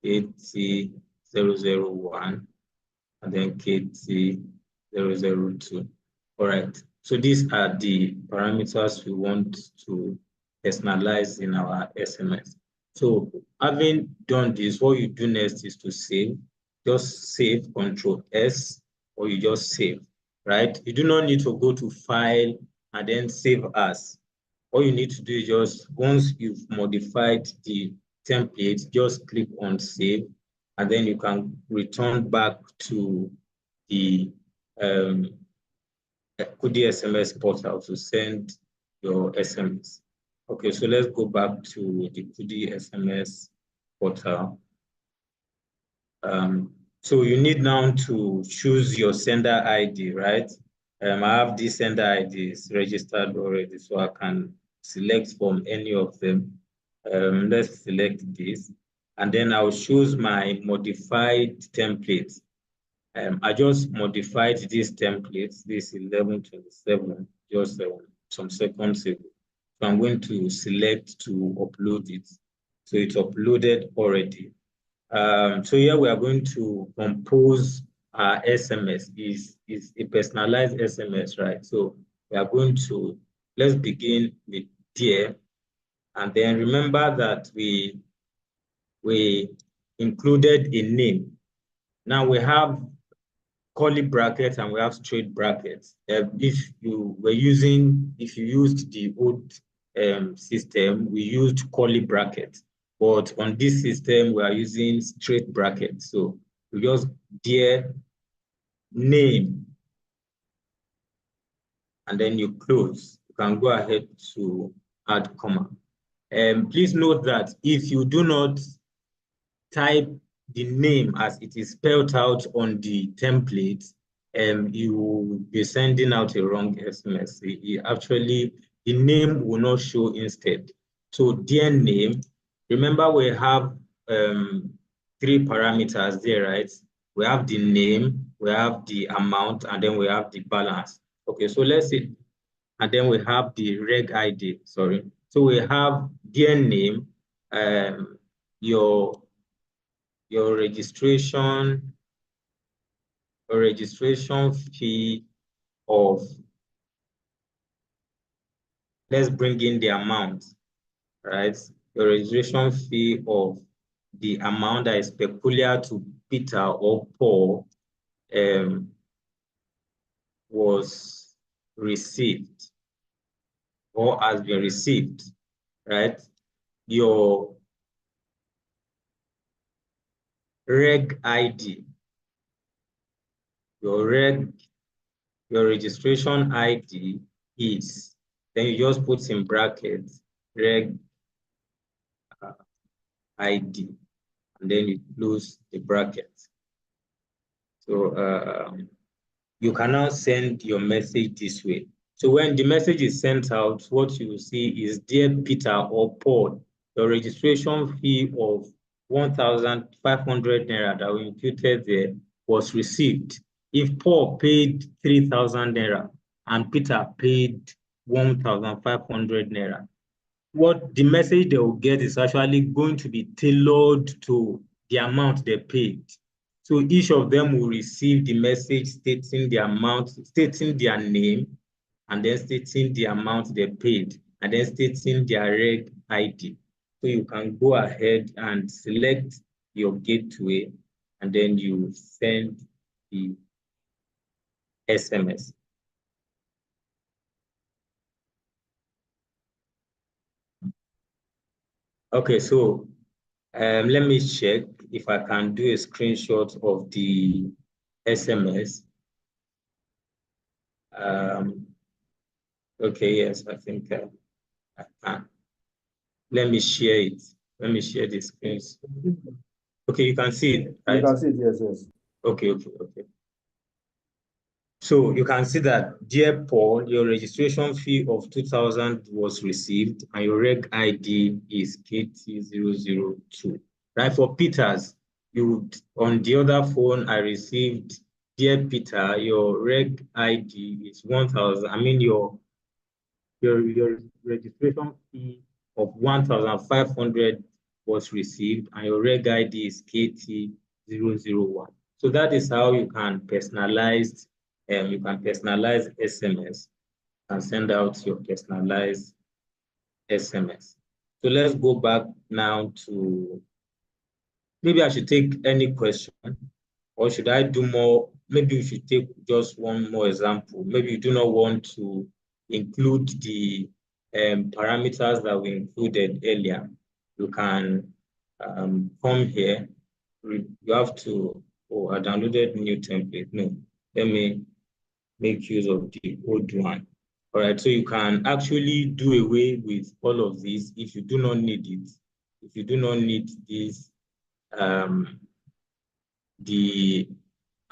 S3: KT001 and then KT002. All right. So these are the parameters we want to personalize in our SMS. So having done this, what you do next is to save. Just save, Control S, or you just save, right? You do not need to go to File and then Save As. All you need to do is just, once you've modified the template, just click on Save, and then you can return back to the KudiSMS portal to send your SMS. Okay, so let's go back to the KudiSMS portal. So you need now to choose your sender ID, right? I have these sender IDs registered already, so I can select from any of them. Let's select this, and then I'll choose my modified template. I just modified this template, this 1127, just some seconds ago. So I'm going to select to upload it. So it's uploaded already. So here we are going to compose our SMS. Is a personalized SMS, right? So we are going to, let's begin with dear, and then remember that we included a name. Now we have curly brackets and we have straight brackets. If you used the old system, we used curly brackets. But on this system, we are using straight brackets. So we just dear name, and then you close. You can go ahead to add comma. Please note that if you do not type the name as it is spelled out on the template, you will be sending out a wrong SMS. Actually, the name will not show instead. So dear name, remember we have 3 parameters there, right? We have the name, we have the amount, and then we have the balance. Okay, so let's see. And then we have the reg ID, sorry. So we have dear name, your registration, a registration fee of, let's bring in the amount, right? A registration fee of the amount that is peculiar to Peter or Paul was received or has been received, right? Your reg ID, your registration ID is, then you just put in brackets reg ID, and then you close the bracket. So you can now send your message this way. So when the message is sent out, what you will see is, dear Peter or Paul, your registration fee of 1,500 naira that we imputed there was received. If Paul paid 3,000 naira and Peter paid 1,500 naira, what the message they will get is actually going to be tailored to the amount they paid. So each of them will receive the message stating the amount, stating their name, and then stating the amount they paid, and then stating their reg ID. So you can go ahead and select your gateway, and then you send the SMS. Okay, so let me check if I can do a screenshot of the SMS. Okay, yes, I think I can. Let me share it. Let me share the screen. Okay, you can see it, right?
S1: You can see it, yes, yes.
S3: Okay. So you can see that, dear Paul, your registration fee of 2,000 was received, and your reg ID is KT002. Right, for Peter's, on the other phone, I received, dear Peter, your reg ID is 1,000. I mean, your registration fee of 1,500 was received, and your reg ID is KT001. So that is how you can personalize. SMS and send out your personalized SMS. So let's go back now to, maybe I should take any question, or should I do more? Maybe we should take just one more example. Maybe you do not want to include the parameters that we included earlier. You can come here. You have to, I downloaded new template. No, let me make use of the old one. All right, so you can actually do away with all of these if you do not need it. If you do not need this, the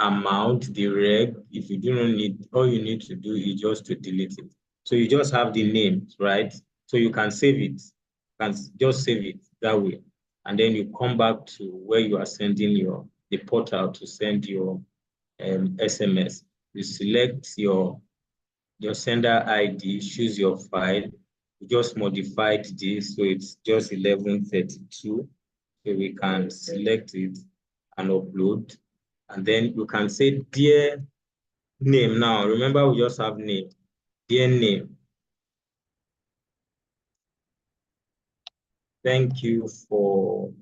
S3: amount, the reg, if you do not need, all you need to do is just to delete it. So you just have the name, right? So you can save it. You can just save it that way. And then you come back to where you are sending the portal to send your SMS. You select your sender ID, choose your file. You just modified this, so it's just 1132. So we can select it and upload. And then you can say, dear name. Now, remember, we just have name. Dear name. Thank you for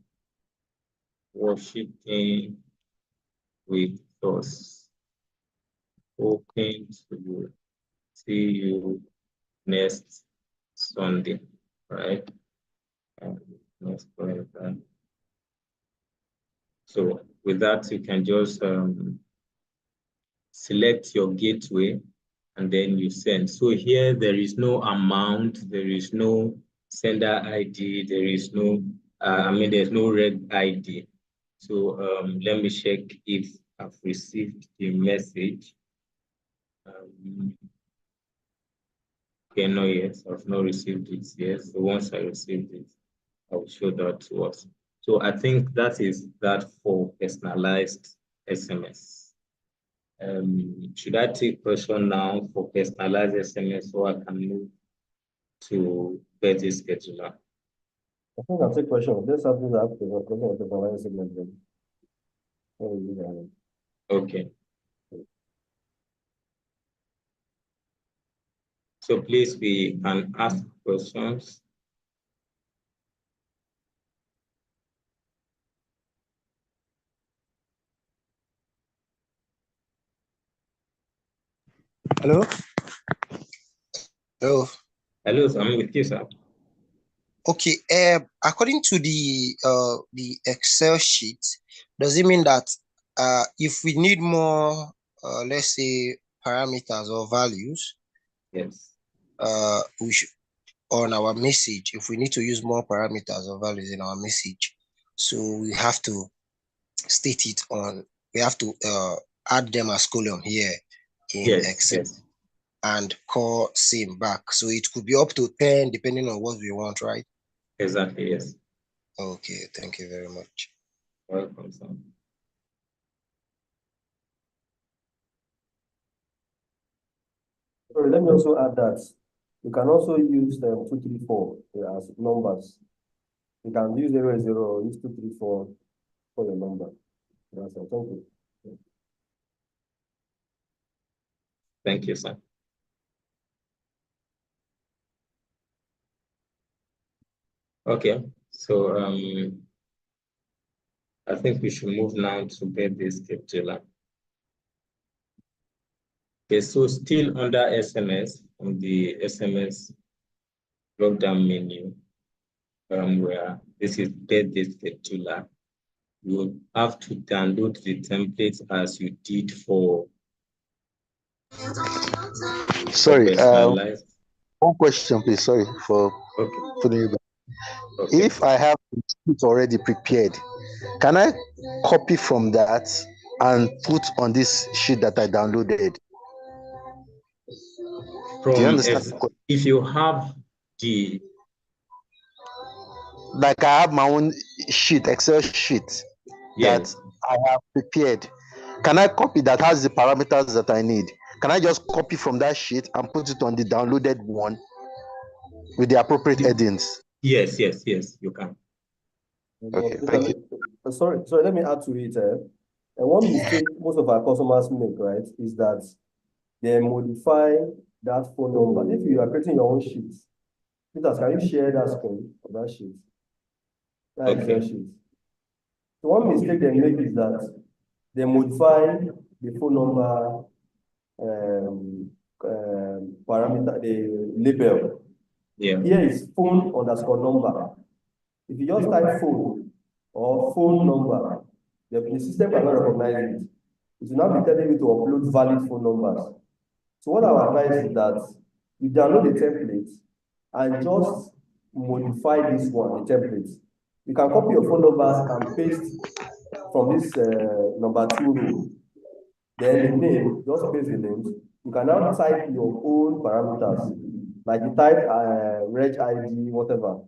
S3: worshiping with us. Hoping to see you next Sunday, right? Next Sunday. So with that, you can just select your gateway and then you send. So here there is no amount, there is no sender ID, there is no, there's no reg ID. So let me check if I've received the message. Okay, no, yet. I've not received it yet. So once I receive it, I will show that to us. So I think that is that for personalized SMS. Should I take question now for personalized SMS, so I can move to better scheduler?
S1: I think I'll take question. Let's have this after the question of the segment.
S3: Okay. So please, we can ask questions.
S4: Hello? Hello?
S3: Hello, so I'm with you, sir.
S4: Okay, according to the Excel sheet, does it mean that if we need more, let's say, parameters or values,
S3: Yes.
S4: we should, on our message, if we need to use more parameters or values in our message, so we have to state it on, we have to add them as column here in
S3: Yes,
S4: Excel.
S3: yes.
S4: And call same back. So it could be up to 10 depending on what we want, right?
S3: Exactly, yes.
S4: Okay, thank you very much.
S3: Welcome, sir.
S1: Sorry, let me also add that you can also use 2, 3, 4 as numbers. You can use 0, 0, use 2, 3, 4 for your number. That's all. Thank you.
S3: Thank you, sir. Okay, so I think we should move now to birthday scheduler. Okay, so still under SMS, on the SMS drop-down menu, where this is birthday scheduler, you have to download the templates as you did for
S5: Sorry,
S3: personalized.
S5: one question, please. Sorry for putting you back.
S3: Okay.
S5: If I have it already prepared, can I copy from that and put on this sheet that I downloaded? Do you understand?
S3: If you have the,
S5: like I have my own sheet, Excel sheet
S3: yes,
S5: that I have prepared. Can I copy that has the parameters that I need? Can I just copy from that sheet and put it on the downloaded one with the appropriate headings?
S3: Yes, yes, yes, you can.
S5: Okay, thank you.
S1: Sorry, let me add to it. And one mistake most of our customers make, right, is that they modify that phone number. If you are creating your own sheet, Peter, can you share that screen of that sheet? That Excel sheet. So one mistake they make is that they modify the phone number parameter, the label.
S3: Yeah.
S1: Here is phone underscore number. If you just type phone or phone number, the system cannot recognize it. It will now be telling you to upload valid phone numbers. So what I would advise is that you download the template and just modify this one, the template. You can copy your phone numbers and paste from this number 2 row. Then the name, just paste the names. You can now type your own parameters, like you type reg ID, whatever.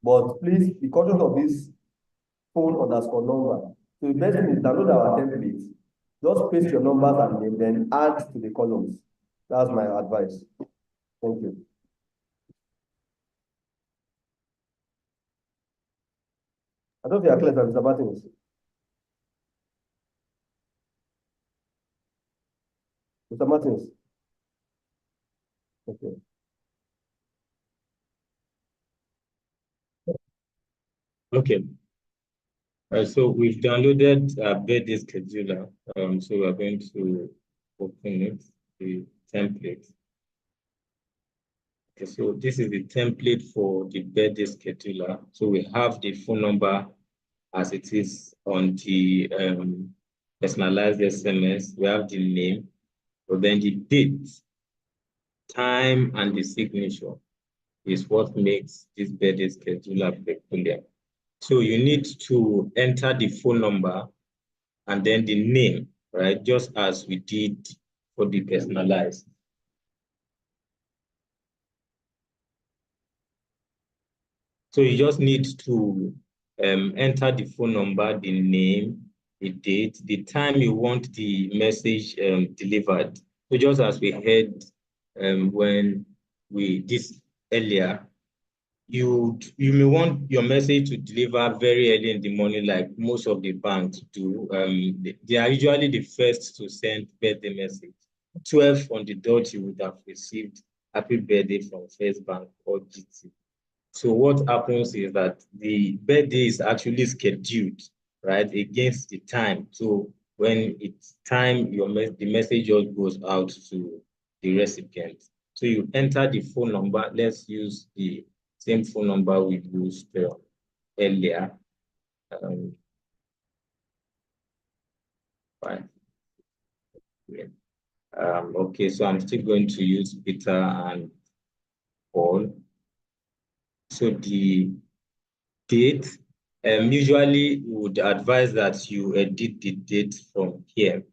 S1: But please be conscious of this phone underscore number. So the best thing is download our template. Just paste your numbers and name, then add to the columns. That's my advice. Thank you. I don't think you're clear, Mr. Martins. Mr. Martins. Okay.
S3: Okay. So we've downloaded birthday scheduler. So we're going to open it, the template. Okay, so this is the template for the birthday scheduler. So we have the phone number as it is on the personalized SMS. We have the name, but then the date, time, and the signature is what makes this birthday scheduler peculiar. So you need to enter the phone number and then the name, right? Just as we did for the personalized. So you just need to enter the phone number, the name, the date, the time you want the message delivered. So just as we heard when we did earlier, you may want your message to deliver very early in the morning, like most of the banks do. They are usually the first to send birthday message. 12 on the dot, you would have received happy birthday from First Bank or GT. So what happens is that the birthday is actually scheduled, right, against the time. So when it's time, the message just goes out to the recipient. So you enter the phone number. Let's use the same phone number we used earlier. Fine. Okay, so I'm still going to use Peter and Paul. So the date, usually would advise that you edit the date from here.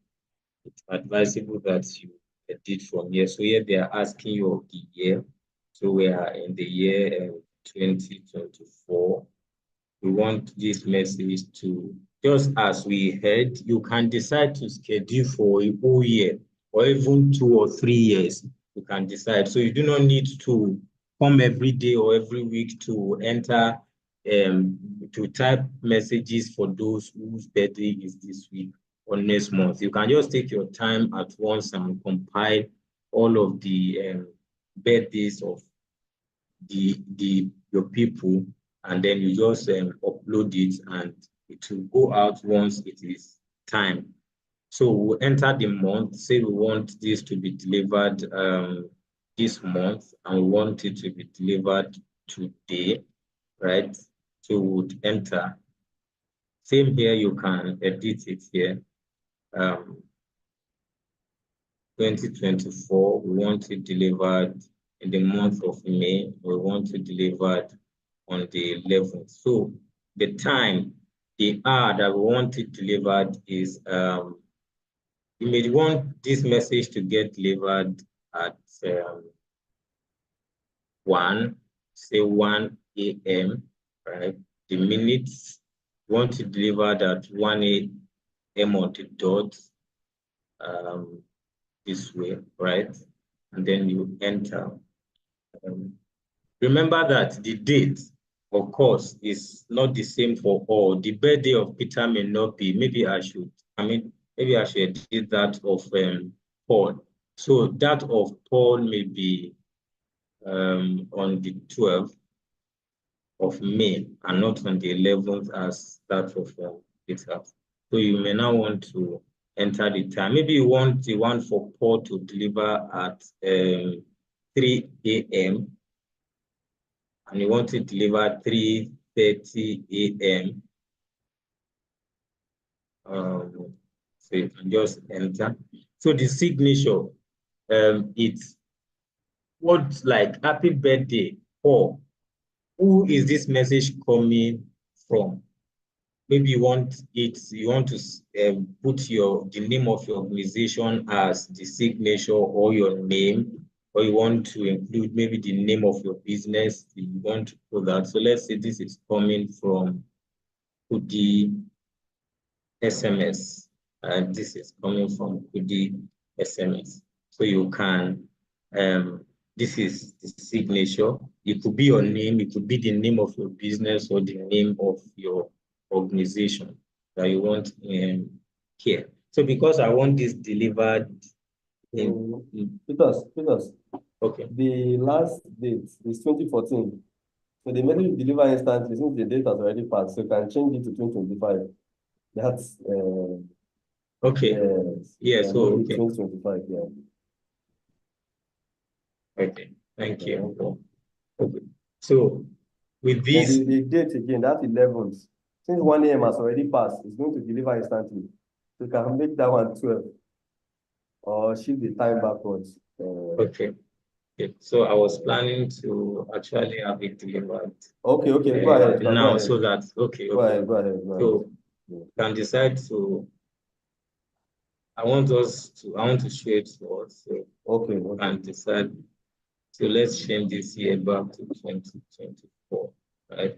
S3: It's advisable that you edit from here. So here they are asking you of the year. So we are in the year 2024. We want this message to, just as we heard, you can decide to schedule for a whole year or even 2 or 3 years. You can decide. So you do not need to come every day or every week to enter, to type messages for those whose birthday is this week or next month. You can just take your time at once and compile all of the birthdays of your people, and then you just upload it and it will go out once it is time. So we'll enter the month, say we want this to be delivered this month and we want it to be delivered today, right? So we would enter. Same here, you can edit it here. 2024, we want it delivered in the month of May. We want it delivered on the 11th. So the time, the hour that we want it delivered is, you may want this message to get delivered at 1 a.m., right? The minutes, you want it delivered at 1 a.m. on the dot, this way, right? And then you enter. Remember that the date, of course, is not the same for all. The birthday of Peter may not be. Maybe I should edit that of Paul. So that of Paul may be on the 12th of May and not on the 11th as that of Peter. So you may now want to enter the time. Maybe you want the one for Paul to deliver at 3 a.m. and you want it delivered 3:30 a.m. So you can just enter. So the signature, it's what, like happy birthday, Paul. Who is this message coming from? Maybe you want to put the name of your organization as the signature or your name, or you want to include maybe the name of your business. You want to put that. So let's say this is coming from KudiSMS. This is coming from KudiSMS. So you can, this is the signature. It could be your name, it could be the name of your business or the name of your organization that you want here. So because I want this delivered in
S1: Peters.
S3: Okay.
S1: The last date is 2014. So the message will deliver instantly since the date has already passed. So you can change it to 2025. That's
S3: okay. Yes, so okay.
S1: 2025, yeah.
S3: Okay, thank you. Okay. So with this,
S1: the date again, that's 11th. Since 1 a.m. has already passed, it's going to deliver instantly. So you can make that one 12 or shift the time backwards.
S3: Okay. So I was planning to actually have it delivered.
S1: Okay, go ahead.
S3: Now, go ahead. So that's okay.
S1: Go ahead.
S3: So you can decide to. I want to share it to us. So
S1: okay.
S3: And decide. So let's change this year back to 2024, right?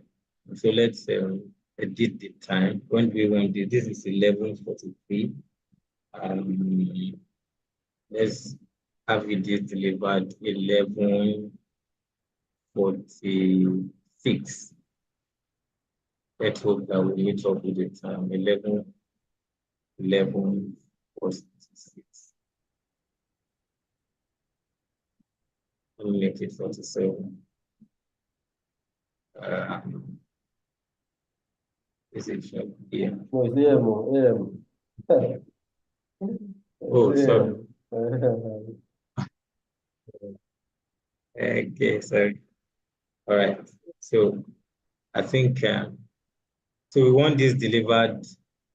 S3: So let's edit the time. When do we want this? This is 11:43. Let's have it delivered 11:46. Let's hope that we meet up with the time. 11:46. 11:46. make it 47. Is it yeah?
S1: No, it's AM.
S3: Oh, sorry. Okay, sorry. All right. So I think so we want this delivered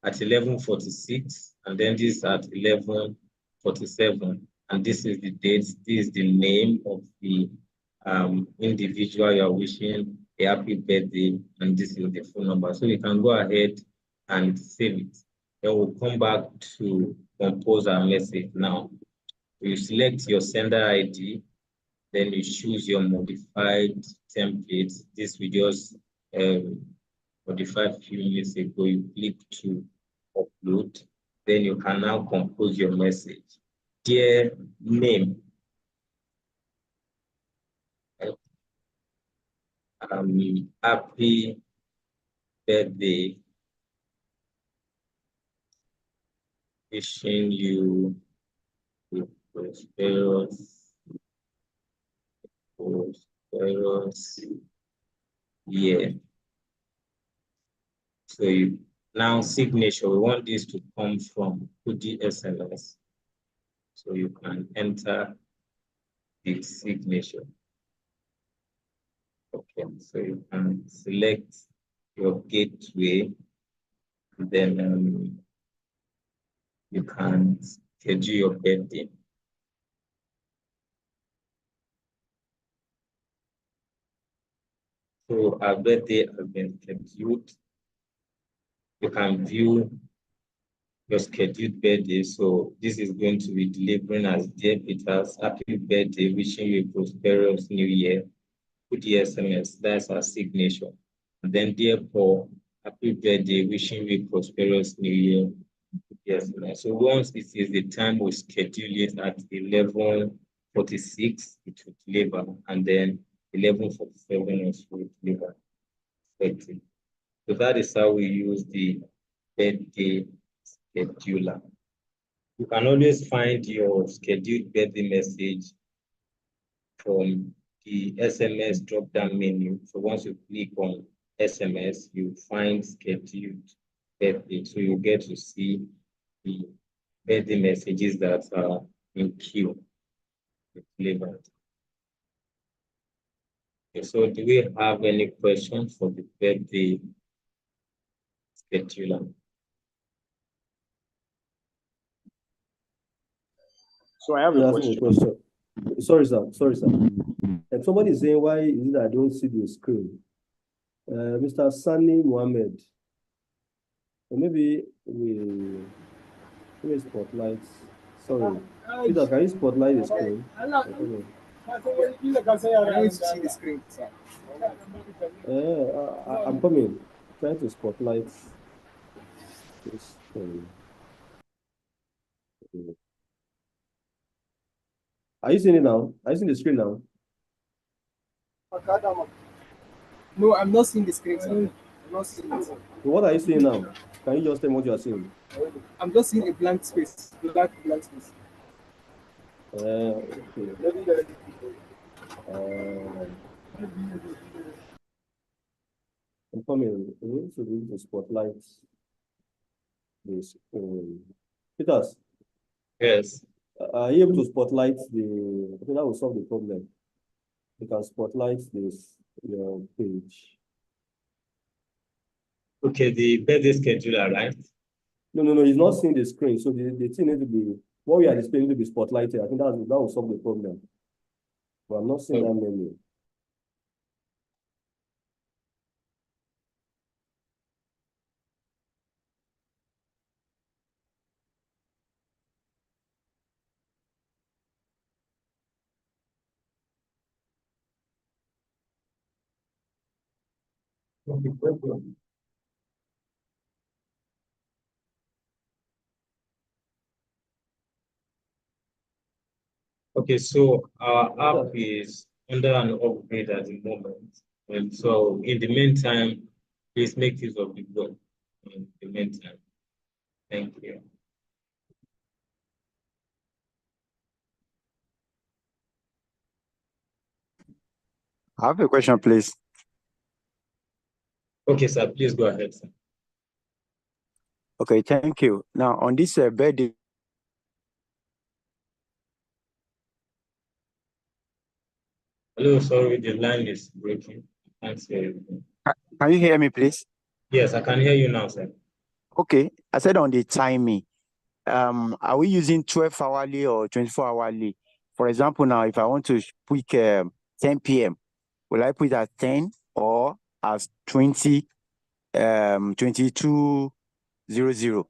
S3: at 11:46, and then this at 11:47, and this is the date. This is the name of the individual you are wishing a happy birthday, and this is the phone number. So you can go ahead and save it. Then we'll come back to compose our message. Now, you select your sender ID, then you choose your modified template. This we just modified a few minutes ago. You click to upload. Then you can now compose your message. Dear name. Happy birthday. Wishing you a prosperous year. So you now signature, we want this to come from KudiSMS. So you can enter the signature. Okay, so you can select your gateway, and then you can schedule your birthday. So our birthday has been scheduled. You can view your scheduled birthday. So this is going to be delivering as Dear Peters, happy birthday, wishing you a prosperous new year. KudiSMS, that's our signature. And then Dear Paul, happy birthday, wishing you a prosperous new year. KudiSMS. So once it is the time we schedule it at 11:46, it will deliver, and then 11:47 it will deliver. So that is how we use the birthday scheduler. You can always find your scheduled birthday message from the SMS drop-down menu. So once you click on SMS, you find scheduled birthday. So you get to see the birthday messages that are in queue delivered. Okay, so do we have any questions for the birthday scheduler?
S6: So I have a question.
S1: Sorry, sir. And somebody is saying, why is it I don't see the screen? Mr. Sani Mohammed. Maybe we spotlight. Sorry. Peter, can you spotlight the screen?
S7: I need to see the screen, sir.
S1: I'm coming. Trying to spotlight this screen. Are you seeing it now? Are you seeing the screen now?
S7: No, I'm not seeing the screen, sir. I'm not seeing it.
S1: So what are you seeing now? Can you just tell me what you are seeing?
S7: I'm just seeing a blank space. Blank space.
S1: Okay. I'm coming. We need to do the spotlight this. Peters.
S3: Yes.
S1: Are you able to spotlight the? I think that will solve the problem. You can spotlight this your page.
S3: Okay, the birthday scheduler, right?
S1: No, he's not seeing the screen. So the thing needs to be what we are displaying to be spotlighted. I think that will solve the problem. But I'm not seeing that menu.
S3: Okay, so our app is under an upgrade at the moment. And so in the meantime, please make use of the web in the meantime. Thank you.
S8: I have a question, please.
S3: Okay, sir, please go ahead, sir.
S8: Okay, thank you. Now, on this birthday.
S3: Hello, sorry, the line is breaking. Can't hear you.
S8: Can you hear me, please?
S3: Yes, I can hear you now, sir.
S8: Okay, I said on the timing, are we using 12 hourly or 24 hourly? For example, now, if I want to pick 10 p.m., will I put at 10 or as 22:00?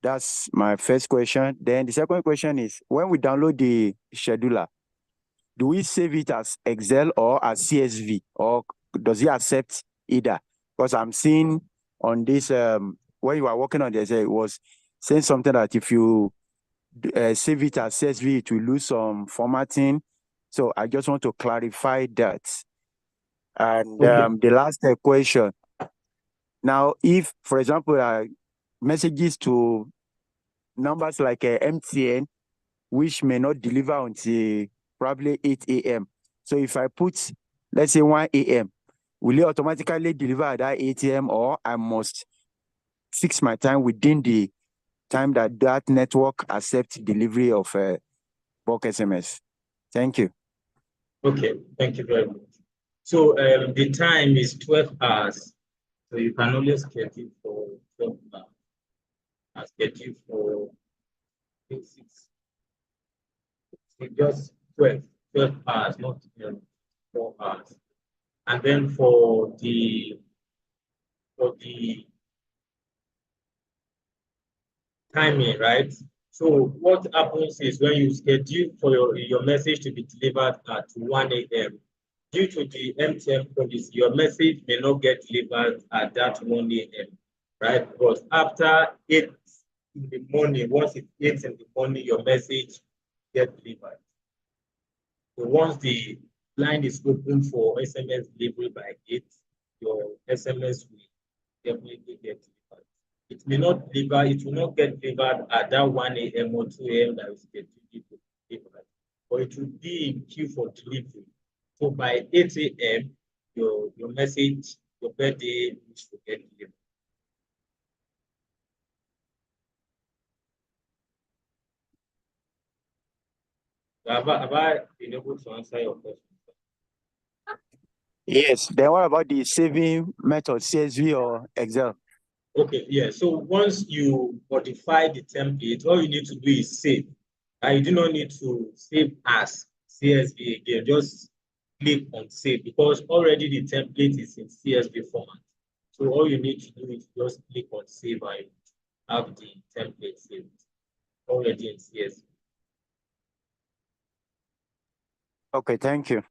S8: That's my first question. Then the second question is, when we download the scheduler, do we save it as Excel or as CSV, or does it accept either? Because I'm seeing on this, when you are working on this, it was saying something that if you save it as CSV, it will lose some formatting. So I just want to clarify that. And the last question. Now, if, for example, messages to numbers like MTN, which may not deliver until probably 8 a.m. So if I put, let's say 1 a.m., will it automatically deliver at that 8 a.m. or I must fix my time within the time that that network accepts delivery of bulk SMS? Thank you.
S3: Okay, thank you very much. So the time is 12 hours. So you can only schedule for 12 hours. I schedule for 6. It's just 12 hours, not 4 hours. And then for the timing, right? So what happens is when you schedule for your message to be delivered at 1 a.m., due to the MTN policy, your message may not get delivered at that 1 a.m., right? But after 8 in the morning, once it's 8 in the morning, your message gets delivered. So once the line is open for SMS delivery by 8, your SMS will definitely get delivered. It may not deliver, it will not get delivered at that 1 a.m. or 2 a.m. that is scheduled to deliver, but it will be in queue for delivery. So by 8 a.m., your message, your birthday needs to get delivered. Have I been able to answer your question?
S8: Yes. Then what about the saving method, CSV or Excel?
S3: Okay, yeah. So once you modify the template, all you need to do is save. You do not need to save as CSV again. Just click on save because already the template is in CSV format. So all you need to do is just click on save and have the template saved already in CSV.
S8: Okay, thank you.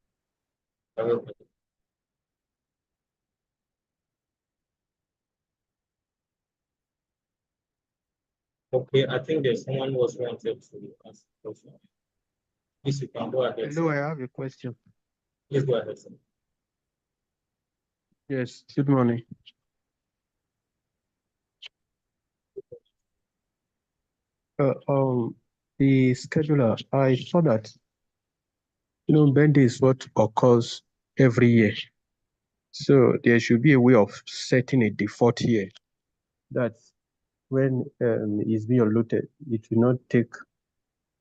S3: Okay, I think there's someone who was wanted to ask a question. Please, you can go ahead.
S9: Hello, I have a question.
S3: Please go ahead, sir.
S9: Yes, good morning. The scheduler, I saw that, birthday is what occurs every year. So there should be a way of setting a default year. That's when it's being allotted, it will not take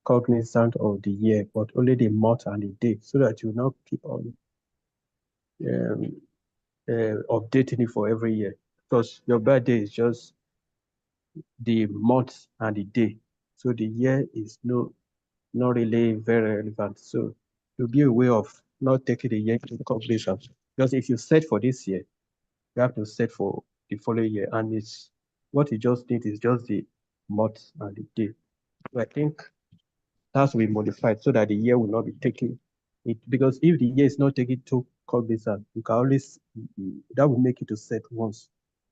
S9: cognizant of the year, but only the month and the day, so that you not keep on updating it for every year. Because your birthday is just the month and the day. So the year is not really very relevant. So to be a way of not taking the year to completion. Because if you set for this year, you have to set for the following year. And it's what you just need is just the month and the day. So I think that's to be modified so that the year will not be taking it. Because if the year is not taking to cognizant, you can always, that will make you to set once.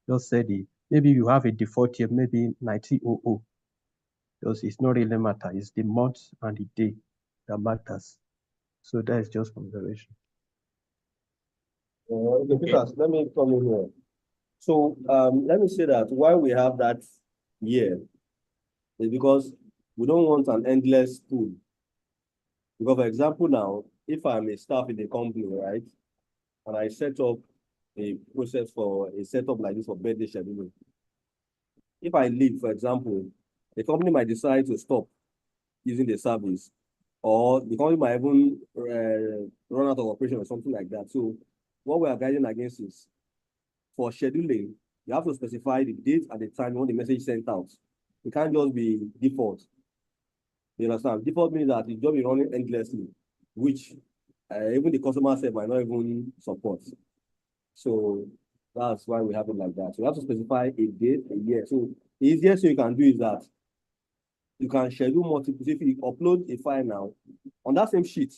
S9: Just say maybe you have a default year, maybe 1900. Because it's not really matter, it's the month and the day that matters. So that is just consideration.
S1: Okay, Peters, let me come in here. So let me say that why we have that year is because we don't want an endless pool. Because for example now, if I'm a staff in the company, right, and I set up a process for a setup like this for birthday scheduling. If I leave, for example, the company might decide to stop using the service, or the company might even run out of operation or something like that. So what we are guiding against is for scheduling, you have to specify the date and the time you want the message sent out. It can't just be default. You understand? Default means that it just be running endlessly, which even the customer side might not even support. So that's why we have it like that. So you have to specify a date, a year. So the easiest thing you can do is that you can schedule multiple. If you upload a file now on that same sheet,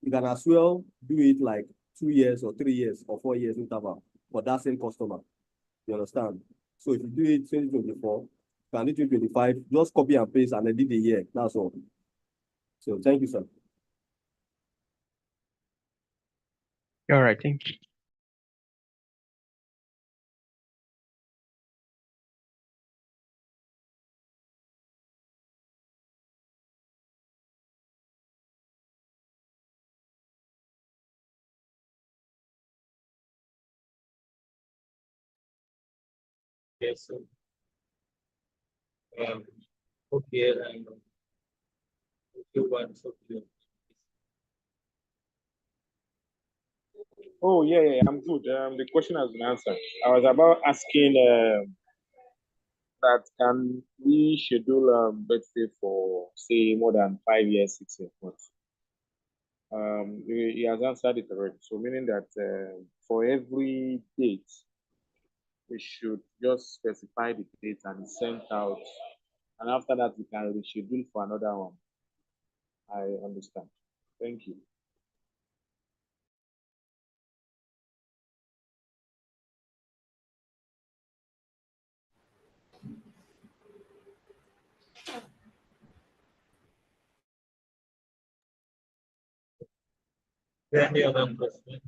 S1: you can as well do it like 2 years or 3 years or 4 years interval for that same customer. You understand? So if you do it 2024, you can do 2025, just copy and paste and edit the year. That's all. So thank you, sir.
S4: All right, thank you.
S3: Yes, sir. Okay, you want to do.
S6: Oh, yeah, I'm good. The question has been answered. I was about asking that can we schedule birthday for, say, more than 5 years, 6 years? He has answered it already. So meaning that for every date, we should just specify the date and send out. And after that, we can reschedule for another one. I understand. Thank you.
S3: Any other question?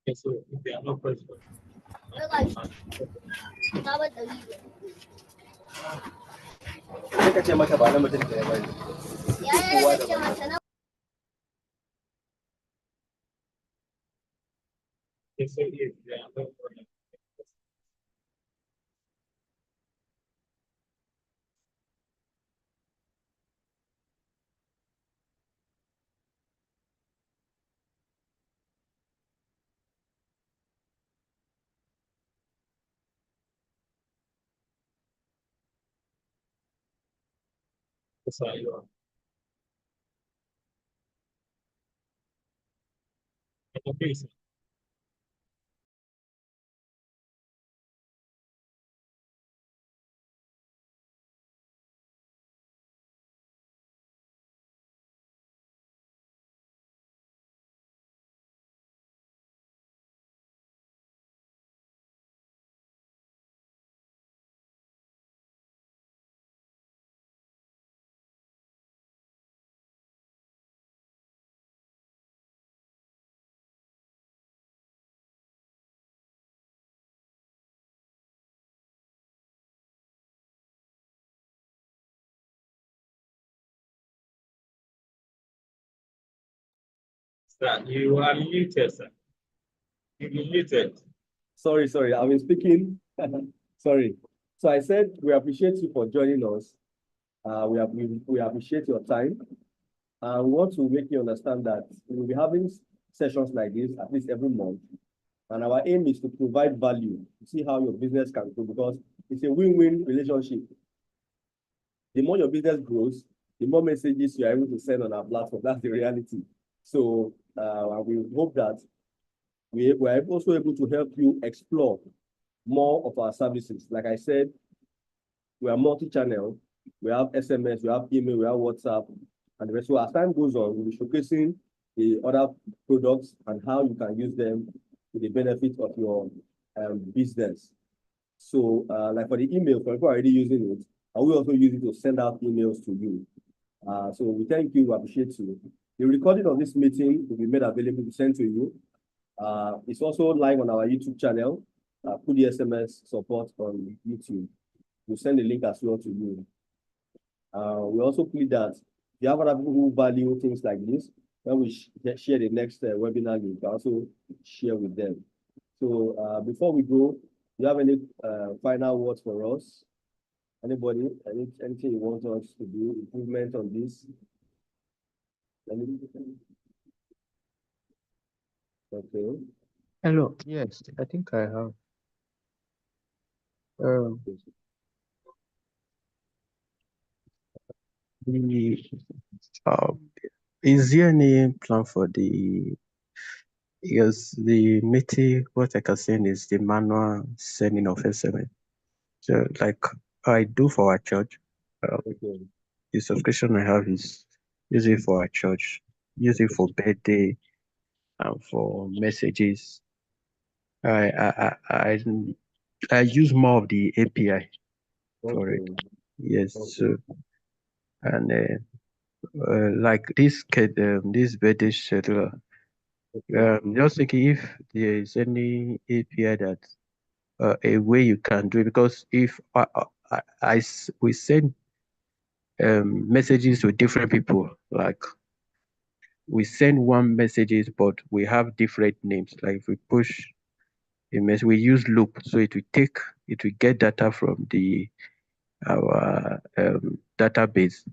S3: Okay, so if there are no questions. Okay, so if there are no questions. Yes, sir, you are. Okay, sir. Sir, you are muted, sir. You've been muted.
S1: Sorry, I've been speaking. Sorry. So I said we appreciate you for joining us. We appreciate your time. And we want to make you understand that we will be having sessions like this at least every month. And our aim is to provide value to see how your business can grow, because it's a win-win relationship. The more your business grows, the more messages you are able to send on our platform. That's the reality. So we hope that we are also able to help you explore more of our services. Like I said, we are multi-channel. We have SMS, we have email, we have WhatsApp, and the rest. So as time goes on, we'll be showcasing the other products and how you can use them to the benefit of your business. So like for the email, for people already using it, I will also use it to send out emails to you. So we thank you, we appreciate you. The recording of this meeting will be made available to send to you. It's also live on our YouTube channel, KudiSMS support on YouTube. We'll send the link as well to you. We also plead that if you have other people who value things like this, when we share the next webinar, you can also share with them. So before we go, do you have any final words for us? Anybody? Anything you want us to do? Improvement on this? Okay.
S9: Hello. Yes, I think I have. Is there any plan for the? Yes, the meeting. What I can say is the manual sending of SMS. So, like I do for our church.
S1: Okay.
S9: The subscription I have is usually for our church, usually for birthday and for messages. I use more of the API for it. Yes.
S1: Okay.
S9: So, and like this birthday scheduler, just thinking if there is any API that a way you can do it, because if we send messages to different people, like we send one messages, but we have different names. Like if we push a message, we use loop, so it will get data from our database,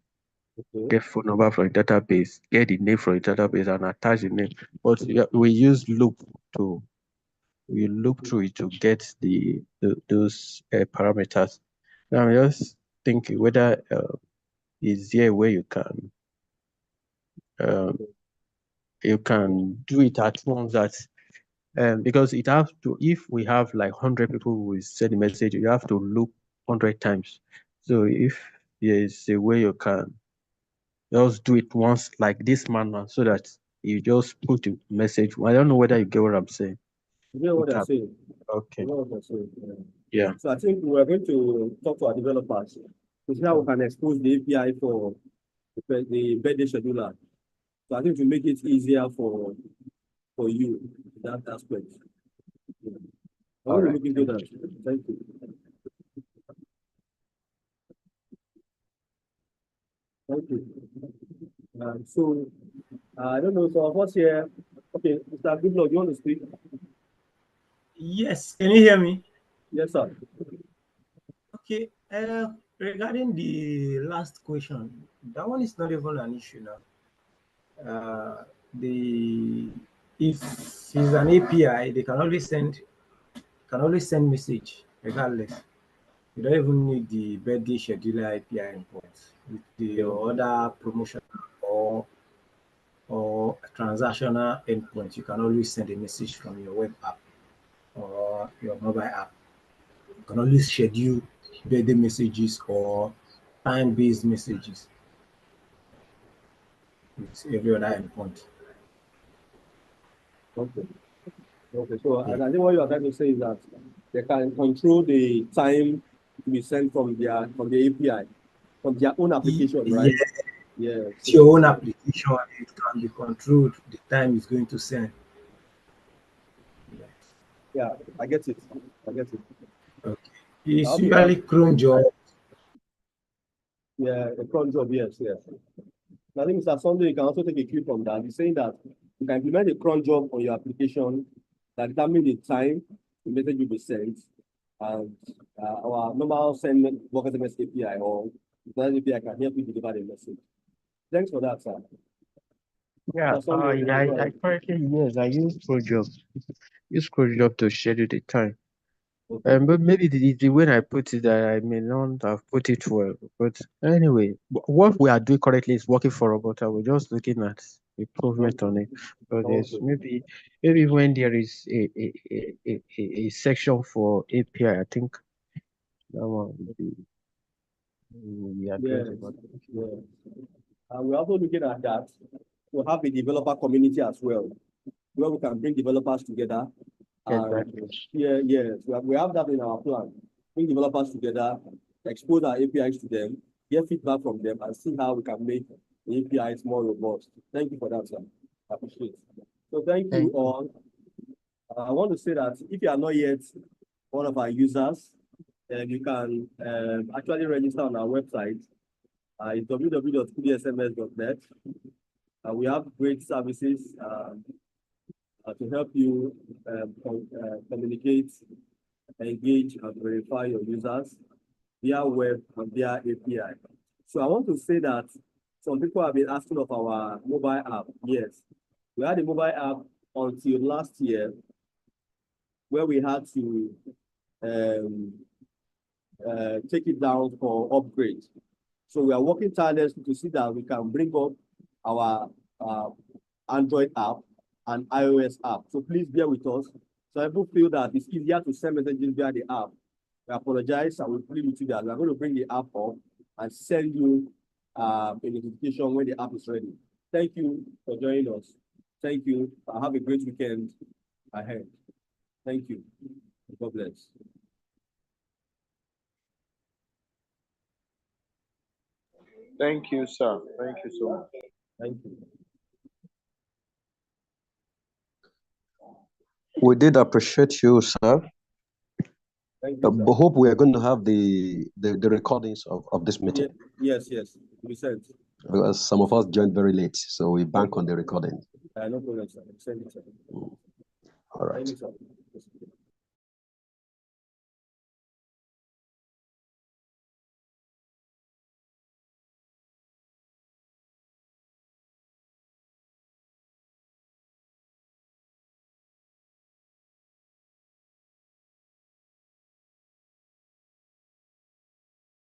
S9: get phone number from the database, get the name from the database, and attach the name. But we use loop through it to get those parameters. Now I'm just thinking whether is there a way you can do it at once, that because it has to, if we have like 100 people who will send a message, you have to loop 100 times. So if there is a way you can just do it once like this manner, so that you just put the message. I don't know whether you get what I'm saying.
S1: You get what I'm saying?
S9: Okay.
S1: You know what I'm saying?
S9: Yeah.
S1: So I think we're going to talk to our developers to see how we can expose the API for the birthday scheduler. So I think to make it easier for you in that aspect.
S9: All right.
S1: Looking into that. Thank you. Thank you. So I don't know. So of course here, okay, Mr. Goodluck, you want to speak?
S10: Yes. Can you hear me?
S1: Yes, sir.
S10: Okay. Regarding the last question, that one is not even an issue now. If it's an API, they can always send message regardless. You don't even need the birthday scheduler API import with the other promotion or transactional endpoint. You can always send a message from your web app or your mobile app. You can always schedule birthday messages or time-based messages with every other endpoint.
S1: Okay. Okay. So I think what you are trying to say is that they can control the time to be sent from the API, from their own application, right? Yeah.
S10: It's your own application. It can be controlled the time it's going to send.
S1: Yeah, I get it. Okay.
S10: It's usually cron job.
S1: Yeah, a cron job, yes. I think Mr. Sunday, you can also take a cue from that. He's saying that you can implement a cron job on your application that determines the time the message will be sent, and our normal send work SMS API or the API can help you deliver the message. Thanks for that, sir.
S9: Yeah, I currently, yes, I use CrowdJob to schedule the time.
S1: Okay.
S9: But maybe the way I put it, I may not have put it well. But anyway, what we are doing currently is working for us, but we're just looking at improvement on it. But there's maybe when there is a section for API, I think that one will be addressed.
S1: And we're also looking at that. We'll have a developer community as well, where we can bring developers together.
S9: Exactly.
S1: Yes, we have that in our plan. Bring developers together, expose our APIs to them, get feedback from them, and see how we can make the API is more robust. Thank you for that, sir. I appreciate it. So thank you all. I want to say that if you are not yet one of our users, you can actually register on our website. It's www.KudiSMS.net. We have great services to help you communicate, engage, and verify your users via web and via API. So I want to say that some people have been asking of our mobile app. Yes, we had a mobile app until last year where we had to take it down for upgrade. So we are working tirelessly to see that we can bring up our Android app and iOS app. So please bear with us. So people feel that it's easier to send messages via the app. We apologize and we plead with you that we are going to bring the app up and send you a notification when the app is ready. Thank you for joining us. Thank you. Have a great weekend ahead. Thank you. God bless.
S6: Thank you, sir. Thank you so much.
S1: Thank you.
S11: We did appreciate you, sir.
S1: Thank you, sir.
S11: Hope we are going to have the recordings of this meeting.
S1: Yes, yes. We sent.
S11: Because some of us joined very late, so we bank on the recording.
S1: No problem, sir. Send it, sir.
S11: All right.
S1: Thank you, sir.